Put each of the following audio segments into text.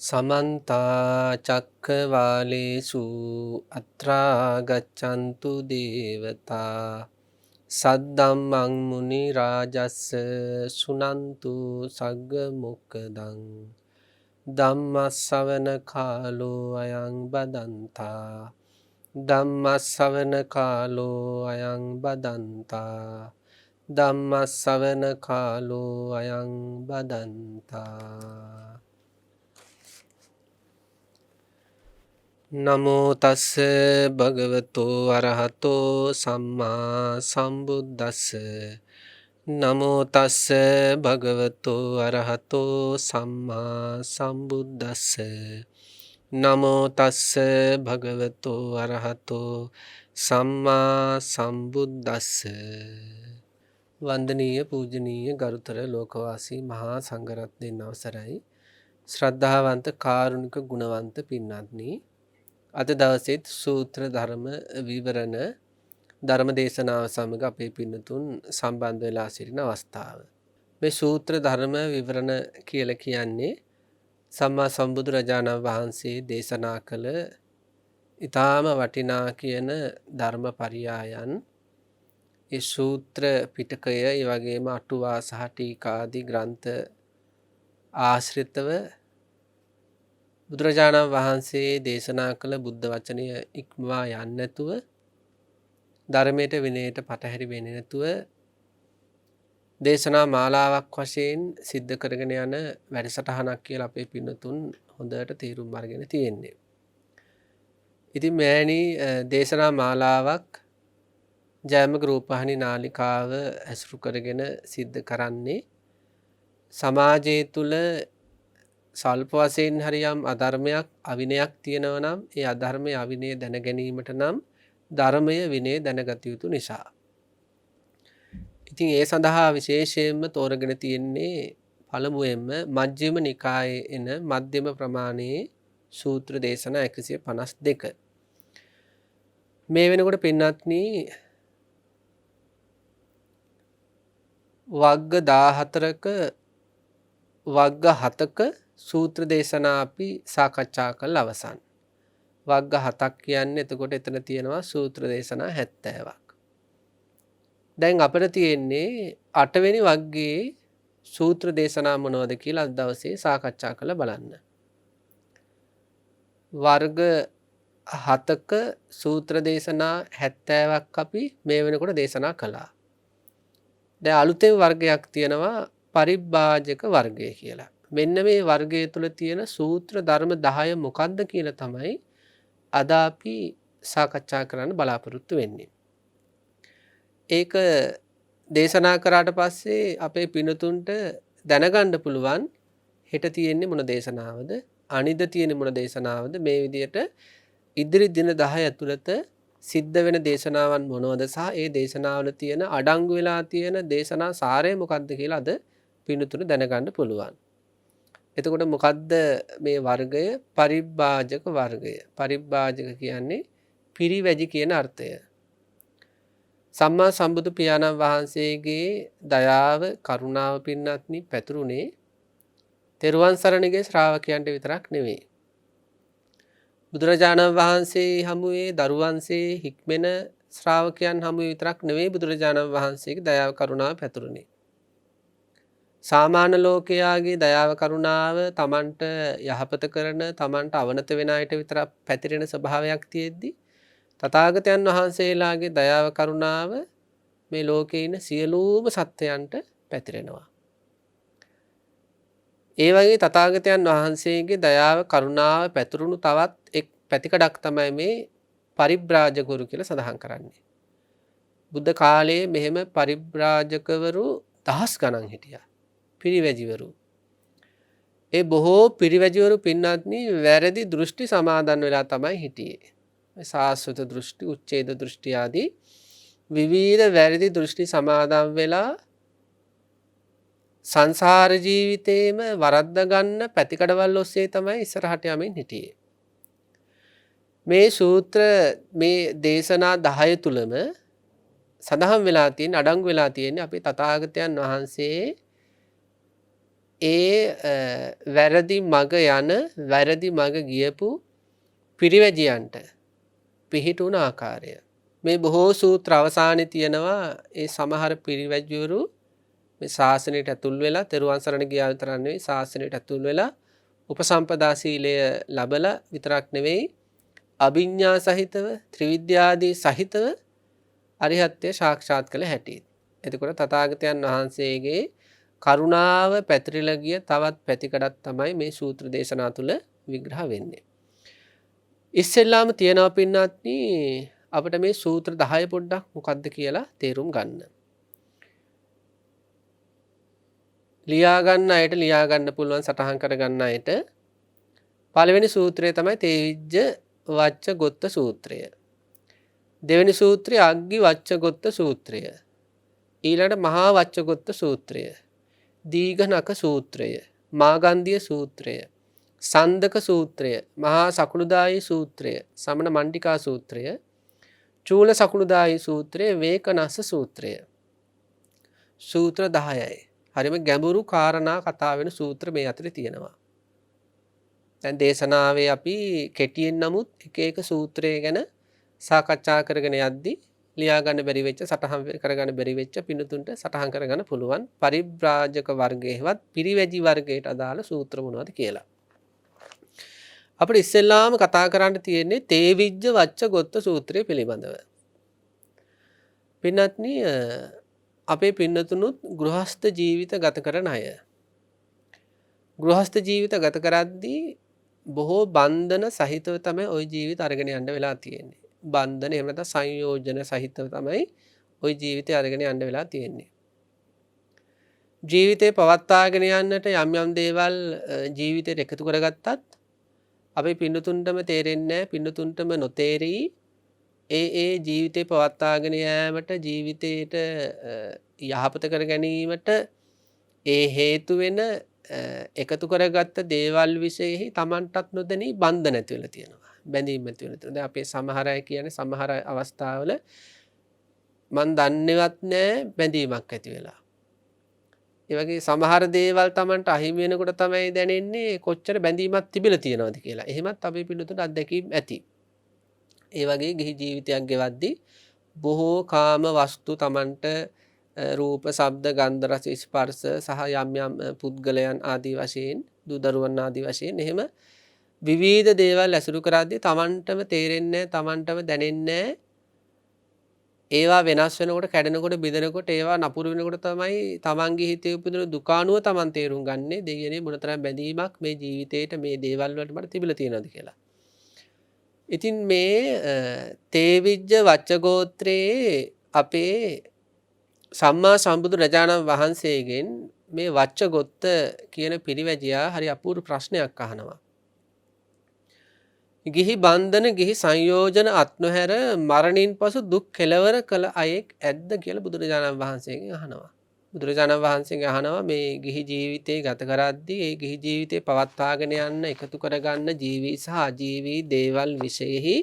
समन्ता चक्रवालेषु अत्रा गच्छन्तु देवता सद्धम्मं मुनिराजस्य शृणन्तु सग्गमुखदं ධම්මස්සවන කාලෝ අයං බදන්තා ධම්මස්සවන කාලෝ අයං බදන්තා ධම්මස්සවන කාලෝ අයං බදන්තා නමෝ තස්ස භගවතෝ අරහතෝ සම්මා සම්බුද්දස්ස නමෝ තස්ස භගවතෝ අරහතෝ සම්මා සම්බුද්දස්ස නමෝ තස්ස භගවතෝ අරහතෝ සම්මා සම්බුද්දස්ස වන්දනීය පූජනීය ගරුතර ලෝකවාසී මහා සංඝරත්නයන් අවසරයි ශ්‍රද්ධාවන්ත කාරුණික ගුණවන්ත පින්වත්නි අද දවසේත් සූත්‍ර ධර්ම විවරණ ධර්ම දේශනාව සමග අපේ පින්නතුන් සම්බන්ධ වෙලා සිටින අවස්ථාව. මේ සූත්‍ර ධර්ම විවරණ කියලා කියන්නේ සම්මා සම්බුදුරජාණන් වහන්සේ දේශනා කළ ඊටාම වටිනා කියන ධර්ම පරියායන් ඒ සූත්‍ර පිටකය ඒ වගේම අටුවා සහ ටීකාදී ග්‍රන්ථ ආශ්‍රිතව බුදුරජාණන් වහන්සේ දේශනා කළ බුද්ධ වචනය ඉක්මවා යන්නේ නැතුව ධර්මයට විනයට පටහැරි වෙන්නේ නැතුව දේශනා මාලාවක් වශයෙන් සිද්ධ කරගෙන යන වැඩසටහනක් කියලා අපේ පින්නතුන් හොඳට තීරුම් අරගෙන තියෙන්නේ. ඉතින් මෑණි දේශනා මාලාවක් ජයමග රූපහානි නාලිකාව ඇසුරු කරගෙන සිද්ධ කරන්නේ සමාජය තුල සල්ප වශයෙන් හරියම් අධර්මයක් අවිනයක් තියෙනවා නම් ඒ අධර්මයේ අවිනය දැන ගැනීමට නම් ධර්මය විනය දැනගත යුතු නිසා. ඉතින් ඒ සඳහා විශේෂයෙන්ම තෝරගෙන තියෙන්නේ පළමුවෙන්ම මජ්ක්‍ධිම නිකායේ එන මධ්‍යම ප්‍රමාණයේ සූත්‍ර දේශනා 152. මේ වෙනකොට පින්වත්නි වග්ග 14ක වග්ග 7ක සූත්‍ර දේශනා අපි සාකච්ඡා කළ අවසන්. වග්ග 7ක් කියන්නේ එතකොට එතන තියෙනවා සූත්‍ර දේශනා 70ක්. දැන් අපිට තියෙන්නේ 8 වෙනි වග්ගයේ සූත්‍ර දේශනා මොනවද කියලා අද දවසේ සාකච්ඡා කරලා බලන්න. වර්ග 7ක සූත්‍ර දේශනා 70ක් අපි මේ වෙනකොට දේශනා කළා. දැන් අලුතෙන් වර්ගයක් තියෙනවා පරිබ්බාජක වර්ගය කියලා. මෙන්න මේ වර්ගය තුල තියෙන සූත්‍ර ධර්ම 10 මොකක්ද කියලා තමයි අද අපි සාකච්ඡා කරන්න බලාපොරොත්තු වෙන්නේ. ඒක දේශනා කරාට පස්සේ අපේ පිනතුන්ට දැනගන්න පුළුවන් හෙට තියෙන්නේ මොන දේශනාවද අනිද්ද තියෙන්නේ මොන දේශනාවද මේ විදිහට ඉදිරි දින 10 ඇතුළත සිද්ධ වෙන දේශනාවන් මොනවද සහ ඒ දේශනාවල තියෙන අඩංගු වෙලා තියෙන දේශනා සාරය මොකක්ද කියලා අද පිනතුන්ට දැනගන්න පුළුවන්. එතකොට මොකද්ද මේ වර්ගය? පරිබ්බාජක වර්ගය. පරිබ්බාජක කියන්නේ පිරිවැජි කියන අර්ථය. සම්මා සම්බුදු පියාණන් වහන්සේගේ දයාව කරුණාව පින්නත්නි පැතුරුනේ තෙරුවන් සරණගේ ශ්‍රාවකයන්ට විතරක් නෙවෙයි. බුදුරජාණන් වහන්සේ හමුවේ දරුවන්සේ හික්මෙන ශ්‍රාවකයන් හමුවේ විතරක් නෙවෙයි බුදුරජාණන් වහන්සේගේ දයාව කරුණාව පැතුරුනේ. සාමාන්‍ය ලෝකයාගේ දයාව කරුණාව තමන්ට යහපත කරන තමන්ට අවනත වෙන අයට විතරක් පැතිරෙන ස්වභාවයක් තියෙද්දි තථාගතයන් වහන්සේලාගේ දයාව කරුණාව මේ ලෝකේ ඉන්න සියලුම සත්වයන්ට පැතිරෙනවා. ඒ වගේ තථාගතයන් වහන්සේගේ දයාව කරුණාව පැතුරුණු තවත් එක් පැතිකඩක් තමයි මේ පරිබ්‍රාජකවරු කියලා සඳහන් කරන්නේ. බුද්ධ කාලයේ මෙහෙම පරිබ්‍රාජකවරු දහස් ගණන් හිටියා. පිරිවැජිවරු. ඒ බොහෝ පිරිවැජිවරු පින්වත්නි වැරදි දෘෂ්ටි සමාදන් වෙලා තමයි හිටියේ. සාස්වත දෘෂ්ටි, උච්ඡේද දෘෂ්ටි ආදී විවිධ වැරදි දෘෂ්ටි සමාදන් වෙලා සංසාර ජීවිතේම වරද්ද ගන්න පැතිකඩවල් ඔස්සේ තමයි ඉස්සරහට යමින් හිටියේ. මේ සූත්‍ර මේ දේශනා 10 තුලම සඳහන් වෙලා තියෙන අඩංගු වෙලා තියෙන්නේ අපේ තථාගතයන් වහන්සේ වැරදි මග යන වැරදි මග ගියපු පිරිවැජියන්ට පිහිටුවන ආකාරය. මේ බොහෝ සූත්‍ර අවසානයේ තියෙනවා ඒ සමහර පිරිවැජිවරු මේ ශාසනයට ඇතුල් වෙලා තෙරුවන් සරණ ගියා විතරක් නෙවෙයි ශාසනයට ඇතුල් වෙලා උපසම්පදා සීලය ලැබලා විතරක් නෙවෙයි අභිඥා සහිතව ත්‍රිවිද්‍යාදී සහිතව අරිහත්ත්වය සාක්ෂාත් කළ හැටි. එතකොට තථාගතයන් වහන්සේගේ කරුණාව පැතිරලා ගිය තවත් පැතිකඩක් තමයි මේ සූත්‍ර දේශනා තුළ විග්‍රහ වෙන්නේ. ඉස්සෙල්ලාම තියෙනවා පින්නත්නි අපිට මේ සූත්‍ර 10 පොඩ්ඩක් මොකක්ද කියලා තේරුම් ගන්න. ලියා ගන්න අයට ලියා ගන්න පුළුවන් සටහන් කර ගන්න අයට පළවෙනි සූත්‍රය තමයි තේවිජ්ජ වච්ච ගොත්ත සූත්‍රය. දෙවෙනි සූත්‍රය අග්ගි වච්ච ගොත්ත සූත්‍රය. ඊළඟට මහා වච්ච ගොත්ත සූත්‍රය. දීඝනක සූත්‍රය. මාගන්ධිය සූත්‍රය. සන්දක සූත්‍රය. මහා සකුළුදායි සූත්‍රය. සමන මණ්ඩිකා සූත්‍රය. චූල සකුළුදායි සූත්‍රය. වේකනස්ස සූත්‍රය. සූත්‍ර 10යි. හරිම ගැඹුරු කාරණා කතා වෙන සූත්‍ර මේ අතරේ තියෙනවා. දැන් දේශනාවේ අපි කෙටියෙන් නමුත් එක එක සූත්‍රය ගැන සාකච්ඡා කරගෙන යද්දී ලියා ගන්න බැරි වෙච්ච සටහන් කරගන්න බැරි වෙච්ච පින්නතුන්ට සටහන් කරගන්න පුළුවන් පරිබ්‍රාජක වර්ගයේවත් පිරිවැජි වර්ගයට අදාළ සූත්‍ර මොනවද කියලා. අපිට ඉස්සෙල්ලාම කතා කරන්න තියෙන්නේ තේවිජ්ජ වච්ච ගොත්ත සූත්‍රය පිළිබඳව. පින්නත්නි අපේ පින්නතුනුත් ගෘහස්ත ජීවිත ගත කරන අය. ගෘහස්ත ජීවිත ගත කරද්දී බොහෝ බන්ධන සහිතව තමයි ওই ජීවිත අරගෙන යන්න වෙලා තියෙන්නේ. බන්ධන එහෙම නැත්නම් සංයෝජන සහිතව තමයි ওই ජීවිතය අරගෙන යන්න වෙලා තියෙන්නේ. ජීවිතේ පවත්වාගෙන යන්නට යම් යම් දේවල් ජීවිතයට එකතු කරගත්තත් අපේ පින්නතුන්ටම තේරෙන්නේ නැහැ, පින්නතුන්ටම නොතේරී ඒ ජීවිතේ පවත්වාගෙන යාමට ජීවිතේට යහපත කර ගැනීමට ඒ හේතු වෙන එකතු කරගත්ත දේවල් විශේෂෙහි Tamanටත් නොදැනී බන්ධ නැති වෙලා තියෙනවා. බැඳීම් ඇති වෙලා තියෙනවා. දැන් අපේ සමහර අය කියන්නේ සමහර අවස්ථාවල මන් දන්නේවත් නැහැ බැඳීමක් ඇති වෙලා. ඒ වගේ සමහර දේවල් Tamanට අහිමි වෙනකොට තමයි දැනෙන්නේ කොච්චර බැඳීමක් තිබිලා තියෙනවද කියලා. එහෙමත් අපේ පිළිතුරට අත්දැකීම් ඇති. ඒ වගේ ගිහි ජීවිතයක් ගෙවද්දී බොහෝ කාම වස්තු Tamanට රූප, ශබ්ද, ගන්ධ, රස, ස්පර්ශ සහ යම් යම් පුද්ගලයන් ආදී වශයෙන් දූ දරුවන් ආදී වශයෙන් එහෙම විවිධ දේවල් ඇසුරු කරද්දී Tamanටම තේරෙන්නේ නැහැ, Tamanටම දැනෙන්නේ නැහැ. ඒවා වෙනස් වෙනකොට, කැඩෙනකොට, බිඳෙනකොට, ඒවා නපුරු වෙනකොට තමයි Tamanගේ හිතේ උපදින දුකානුව Taman තේරුම් ගන්නේ දෙයනේ මොනතරම් බැඳීමක් මේ ජීවිතේට මේ දේවල් වලට මට තිබිලා තියෙනවද කියලා. ඉතින් මේ තේවිජ්ජ වච්චගෝත්‍රයේ අපේ සම්මා සම්බුදු රජාණන් වහන්සේගෙන් මේ වච්චගොත්ත කියන පිරිවැජියා හරි අපූර්ව ප්‍රශ්නයක් අහනවා. ගිහි බන්ධන ගිහි සංයෝජන අත්නොහැර මරණින් පසු දුක් කෙලවර කළ අයෙක් ඇද්ද කියලා බුදුරජාණන් වහන්සේගෙන් අහනවා. බුදුරජාණන් වහන්සේගෙන් අහනවා මේ ගිහි ජීවිතේ ගත කරද්දී ඒ ගිහි ජීවිතේ පවත්වාගෙන යන්න එකතු කරගන්න ජීවි සහ අජීවී දේවල් විශේෂෙහි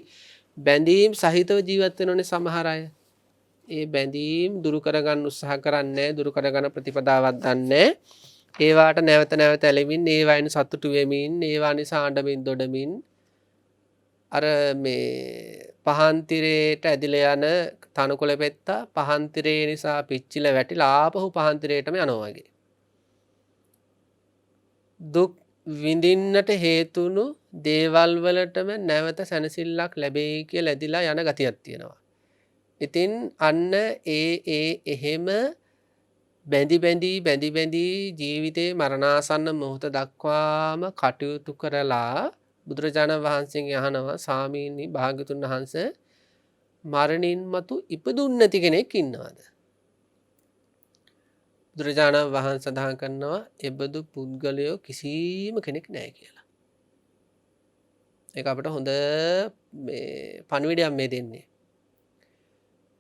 බැඳීම් සහිතව ජීවත් වෙනෝනේ සමහර අය. ඒ බැඳීම් දුරු කරගන්න උත්සාහ කරන්නේ දුරු කරගන්න ප්‍රතිපදාවක් දන්නේ. ඒවාට නැවත නැවත ඇලෙමින් ඒවායින් සතුටු වෙමින් ඒවා නිසා අඬමින් දොඩමින් අර මේ පහන් තිරේට ඇදිලා යන තනකොළ පෙත්තා පහන් තිරේ නිසා පිච්චිලා වැටිලා ආපහු පහන් තිරේටම යනවා වගේ. දුක් විඳින්නට හේතුණු දේවල් වලටම නැවත සැනසෙල්ලක් ලැබෙයි කියලා ඇදිලා යන ගතියක් තියෙනවා. ඉතින් අන්න එහෙම බැඳි ජීවිතේ මරණාසන්න මොහොත දක්වාම කටයුතු කරලා බුදුරජාණන් වහන්සේගෙන් අහනවා ස්වාමීනි භාග්‍යතුන් වහන්සේ මරණින් මතු ඉපදුන්නේ නැති කෙනෙක් ඉන්නවද? බුදුරජාණන් වහන්සේ සඳහන් කරනවා එබඳු පුද්ගලයෝ කිසිම කෙනෙක් නැහැ කියලා. ඒක අපිට හොඳ මේ පණිවිඩයක් මේ දෙන්නේ.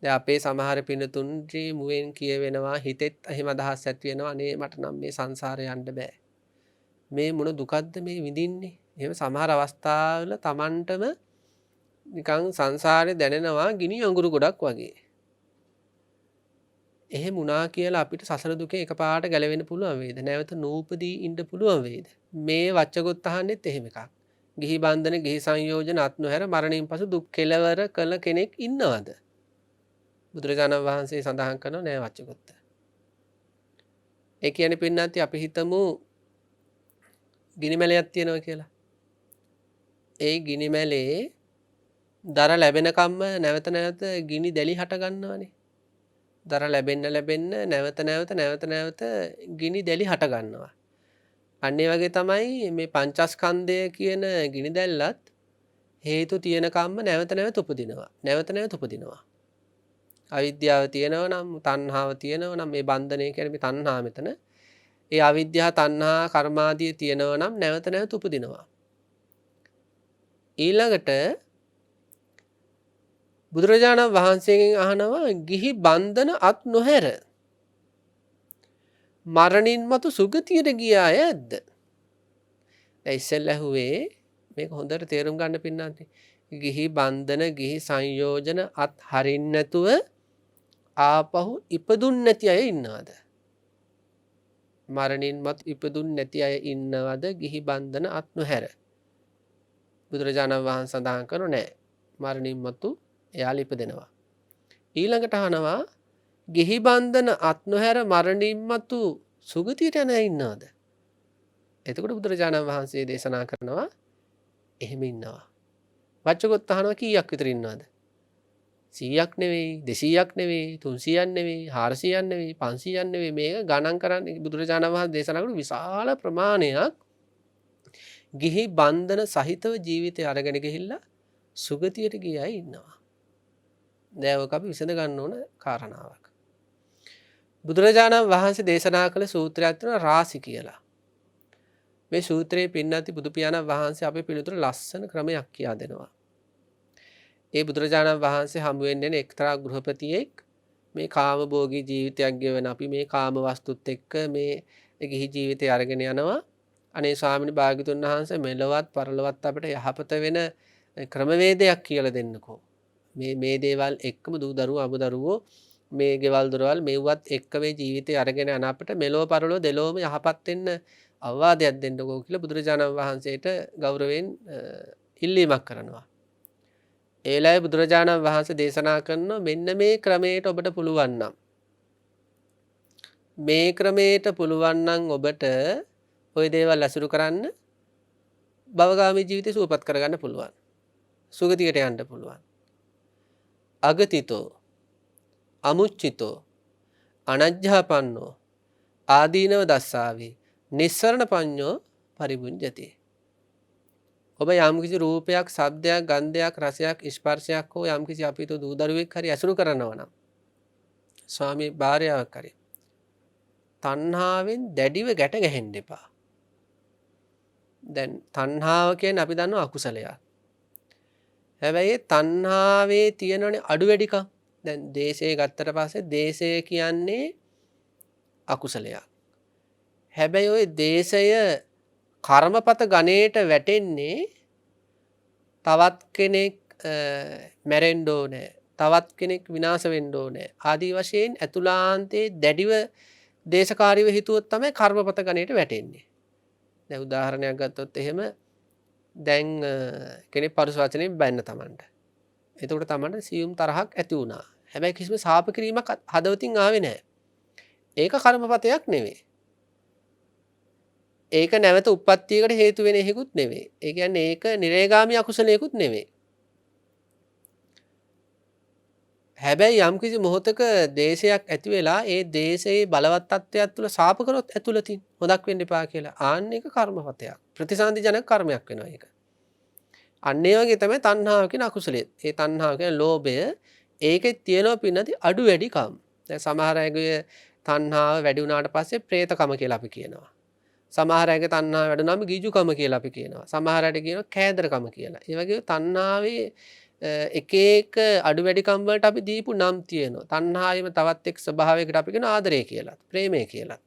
දැන් අපේ සමහර පිනතුන්ගේ මුවෙන් කියවෙනවා හිතෙත් එහෙම අදහස් ඇති වෙනවා අනේ මට නම් මේ සංසාරේ යන්න බෑ. මේ මොන දුකක්ද මේ විඳින්නේ? එහෙම සමහර අවස්ථාවල Tamanටම නිකන් සංසාරේ දැනෙනවා ගිනි අඟුරු ගොඩක් වගේ. එහෙම වුණා කියලා අපිට සසර දුකේ එකපාරට ගැලවෙන්න පුළුවන් වේද? නැවත නූපදී ඉන්න පුළුවන් වේද? මේ වච්චගොත් අහන්නෙත් එහෙම එකක්. ගිහි බන්ධන, ගිහි සංයෝජන අත් නොහැර මරණින් පසු දුක් කෙලවර කළ කෙනෙක් ඉන්නවද? බුදුරජාණන් වහන්සේ සඳහන් කරනවා නෑ වච්චගොත්ත. ඒ කියන්නේ පින්නන්ති අපි හිතමු ගිනිමැලයක් තියෙනවා කියලා. ඒ ගිනිමැලේ දර ලැබෙනකම්ම නැවත නැවත ගිනි දැලි හට ගන්නවනේ. දර ලැබෙන්න නැවත ගිනි දැලි හට ගන්නවා. අන්න ඒ වගේ තමයි මේ පංචස්කන්ධය කියන ගිනි දැල්ලත් හේතු තියෙනකම්ම නැවත නැවත උපදිනවා. අවිද්‍යාව තියෙනවා නම් තණ්හාව තියෙනවා නම් මේ බන්ධනය කියන්නේ මේ තණ්හා මෙතන. ඒ අවිද්‍යාව තණ්හා කර්මාදී තියෙනවා නම් නැවත නැවත උපදිනවා. ඊළඟට බුදුරජාණන් වහන්සේගෙන් අහනවා ගිහි බන්ධන අත් නොහැර මරණින් මතු සුගතියට ගිය අය ඇද්ද? දැන් ඉස්සෙල්ලා ඇහුවේ මේක හොඳට තේරුම් ගන්න පින්නන්ති. ගිහි බන්ධන ගිහි සංයෝජන අත් හරින්න නැතුව ආපහු ඉපදුන් නැති අය ඉන්නවද? මරණින් මතු ඉපදුන් නැති අය ඉන්නවද ගිහි බන්ධන අත් නොහැර? බුදුරජාණන් වහන්සේ සඳහන් කරනෝ නෑ. මරණින් මතු එයාලා ඉපදෙනවා. ඊළඟට අහනවා ගිහි බන්ධන අත් නොහැර මරණින් මතු සුගතියට යන අය ඉන්නවද? එතකොට බුදුරජාණන් වහන්සේ දේශනා කරනවා එහෙම ඉන්නවා. වච්චගොත් අහනවා කීයක් විතර ඉන්නවද? 100ක් නෙවෙයි, 200ක් නෙවෙයි, 300ක් නෙවෙයි, 400ක් නෙවෙයි, 500ක් නෙවෙයි. මේක ගණන් කරන්නේ බුදුරජාණන් වහන්සේ දේශනා කරන විශාල ප්‍රමාණයක් ගිහි බන්ධන සහිතව ජීවිතය අරගෙන ගිහිල්ලා සුගතියට ගිය අය ඉන්නවා. දැන් ඔක අපි විසඳ ගන්න ඕන කාරණාවක්. බුදුරජාණන් වහන්සේ දේශනා කළ සූත්‍රයක් තියෙනවා රාසි කියලා. මේ සූත්‍රයේ පින්නති බුදු පියාණන් වහන්සේ අපේ පිළිතුරු ලස්සන ක්‍රමයක් කියා දෙනවා. ඒ බුදුරජාණන් වහන්සේ හමු වෙන්නේ එක්තරා ගෘහපතියෙක් මේ කාමභෝගී ජීවිතයක් ගෙවන අපි මේ කාම වස්තුත් එක්ක මේ ගිහි ජීවිතය අරගෙන යනවා. අනේ ස්වාමීනි භාග්‍යතුන් වහන්සේ මෙලොවත් පරලොවත් අපිට යහපත වෙන ක්‍රමවේදයක් කියලා දෙන්නකෝ. මේ දේවල් එක්කම දූ දරුවෝ අබ දරුවෝ මේ ගෙවල් දොරවල් මෙව්වත් එක්ක මේ ජීවිතය අරගෙන යන අපිට මෙලොව පරලොව දෙලොවම යහපත් වෙන්න අවවාදයක් දෙන්නකෝ කියලා බුදුරජාණන් වහන්සේට ගෞරවයෙන් ඉල්ලීමක් කරනවා. ඒ වෙලාවේ බුදුරජාණන් වහන්සේ දේශනා කරනවා මෙන්න මේ ක්‍රමයට ඔබට පුළුවන් නම් ඔබට ওই දේවල් අසුරු කරන්න භවගාමී ජීවිතය සුවපත් කරගන්න පුළුවන්. සුගතියට යන්න පුළුවන්. අගතිතෝ අමුච්චිතෝ අනජ්ජාපන්නෝ ආදීනව දස්සාවේ නිස්සරණ පඤ්ඤෝ පරිබුඤ්ජති. ඔබ යම්කිසි රූපයක්, ශබ්දයක්, ගන්ධයක්, රසයක්, ස්පර්ශයක් හෝ යම්කිසි අපිට දූ දරුවෙක් හරි අසුරු කරනවා නම් ස්වාමී භාර්යාවක් හරි තණ්හාවෙන් දැඩිව ගැට ගැහෙන්න එපා. දැන් තණ්හාව කියන්නේ අපි දන්නවා අකුසලයක්. හැබැයි තණ්හාවේ තියෙනනේ අඩු වැඩිකම්. දැන් දේශය ගත්තට පස්සේ දේශය කියන්නේ අකුසලයක්. හැබැයි ওই දේශය කර්මපත ගණයට වැටෙන්නේ තවත් කෙනෙක් මැරෙන්න ඕනේ. තවත් කෙනෙක් විනාශ වෙන්න ඕනේ. ආදී වශයෙන් අතුලාන්තයේ දැඩිව දේශකාරීව හිතුවොත් තමයි කර්මපත ගණයට වැටෙන්නේ. දැන් උදාහරණයක් ගත්තොත් එහෙම දැන් කෙනෙක් පරුස වචනෙන් බැන්න තමන්ට. එතකොට තමන්ට සියුම් තරහක් ඇති වුණා. හැබැයි කිසිම සාප කිරීමක් හදවතින් ආවේ නැහැ. ඒක කර්මපතයක් නෙවෙයි. ඒක නැවත උප්පත්තියකට හේතු වෙන එකකුත් නෙවෙයි. ඒ කියන්නේ ඒක නිරේගාමී අකුසලයකුත් නෙවෙයි. හැබැයි යම්කිසි මොහොතක දේශයක් ඇති වෙලා ඒ දේශයේ බලවත් තත්ත්වයක් තුළ සාප කරොත් ඇතුළතින් හොදක් වෙන්න එපා කියලා. ආන්න එක කර්මපතයක්. ප්‍රතිසන්දි ජනක කර්මයක් වෙනවා ඒක. අන්න ඒ වගේ තමයි තණ්හාව කියන අකුසලයේ. ඒ තණ්හාව කියන ලෝභය ඒකේ තියෙනවා පින්නති අඩු වැඩිකම්. දැන් සමහර අයගේ තණ්හාව වැඩි වුණාට පස්සේ പ്രേතකම කියලා අපි කියනවා. සමහර අයගේ තණ්හාව වැඩි වුණාම ගිජුකම කියලා අපි කියනවා. සමහර අයට කියනවා කෑදරකම කියලා. ඒ වගේ තණ්හාවේ එක එක අඩු වැඩිකම් වලට අපි දීපු නම් තියෙනවා. තණ්හාවෙම තවත් එක් ස්වභාවයකට අපි කියන ආදරය කියලා, ප්‍රේමය කියලා.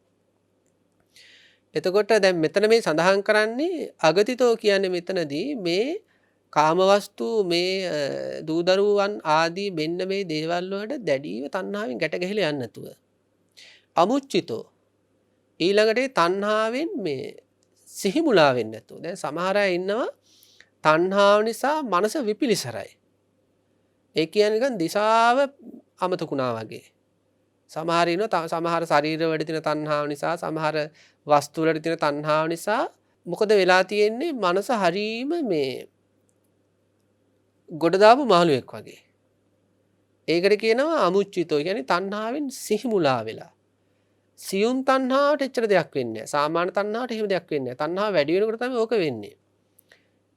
එතකොට දැන් මෙතන මේ සඳහන් කරන්නේ අගතිතෝ කියන්නේ මෙතනදී මේ කාමවස්තු මේ දූ දරුවන් ආදී මෙන්න මේ දේවල් වලට දැඩිව තණ්හාවෙන් ගැට ගැහිලා යන්නේ නැතුව. අමුච්චිතෝ ඊළඟට තණ්හාවෙන් මේ සිහි මුලා වෙන්නේ නැතුව. දැන් සමහර අය ඉන්නවා තණ්හාව නිසා මනස විපිලිසරයි. ඒ කියන්නේ නිකන් දිශාව අමතකුණා වගේ. සමහර ඉන්නවා සමහර ශරීර වල තියෙන තණ්හාව නිසා සමහර වස්තු වල තියෙන තණ්හාව නිසා මොකද වෙලා තියෙන්නේ මනස හරීම මේ ගොඩ දාපු මාළුවෙක් වගේ. ඒකට කියනවා අමුච්චිතෝ. කියන්නේ තණ්හාවෙන් සිහි මුලා වෙලා. සියුම් තණ්හාවට එච්චර දෙයක් වෙන්නේ නැහැ. සාමාන්‍ය තණ්හාවට එහෙම දෙයක් වෙන්නේ නැහැ. තණ්හාව වැඩි වෙනකොට තමයි ඕක වෙන්නේ.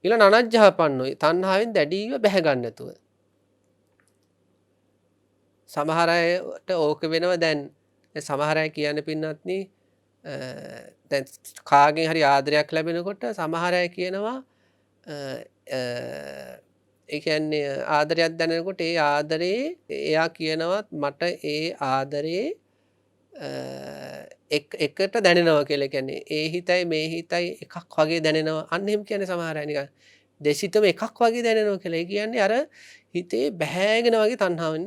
ඊළඟ අනජ්ජහපන්නෝ තණ්හාවෙන් දැඩිව බැහැ ගන්න නැතුව. සමහර අයට ඕක වෙනව දැන් සමහර අය කියන්නේ පින්නත්නි දැන් කාගෙන් හරි ආදරයක් ලැබෙනකොට සමහර අය කියනවා ඒ කියන්නේ ආදරයක් දැනෙනකොට ඒ ආදරේ එයා කියනවා මට ඒ ආදරේ එකට දැනෙනවා කියලා. කියන්නේ ඒ හිතයි මේ හිතයි එකක් වගේ දැනෙනවා. අන්න එහෙම කියන්නේ සමහර අය නිකන් දෙසිතම එකක් වගේ දැනෙනවා කියලා. ඒ කියන්නේ අර හිතේ බැහැගෙන වගේ තණ්හාවෙන්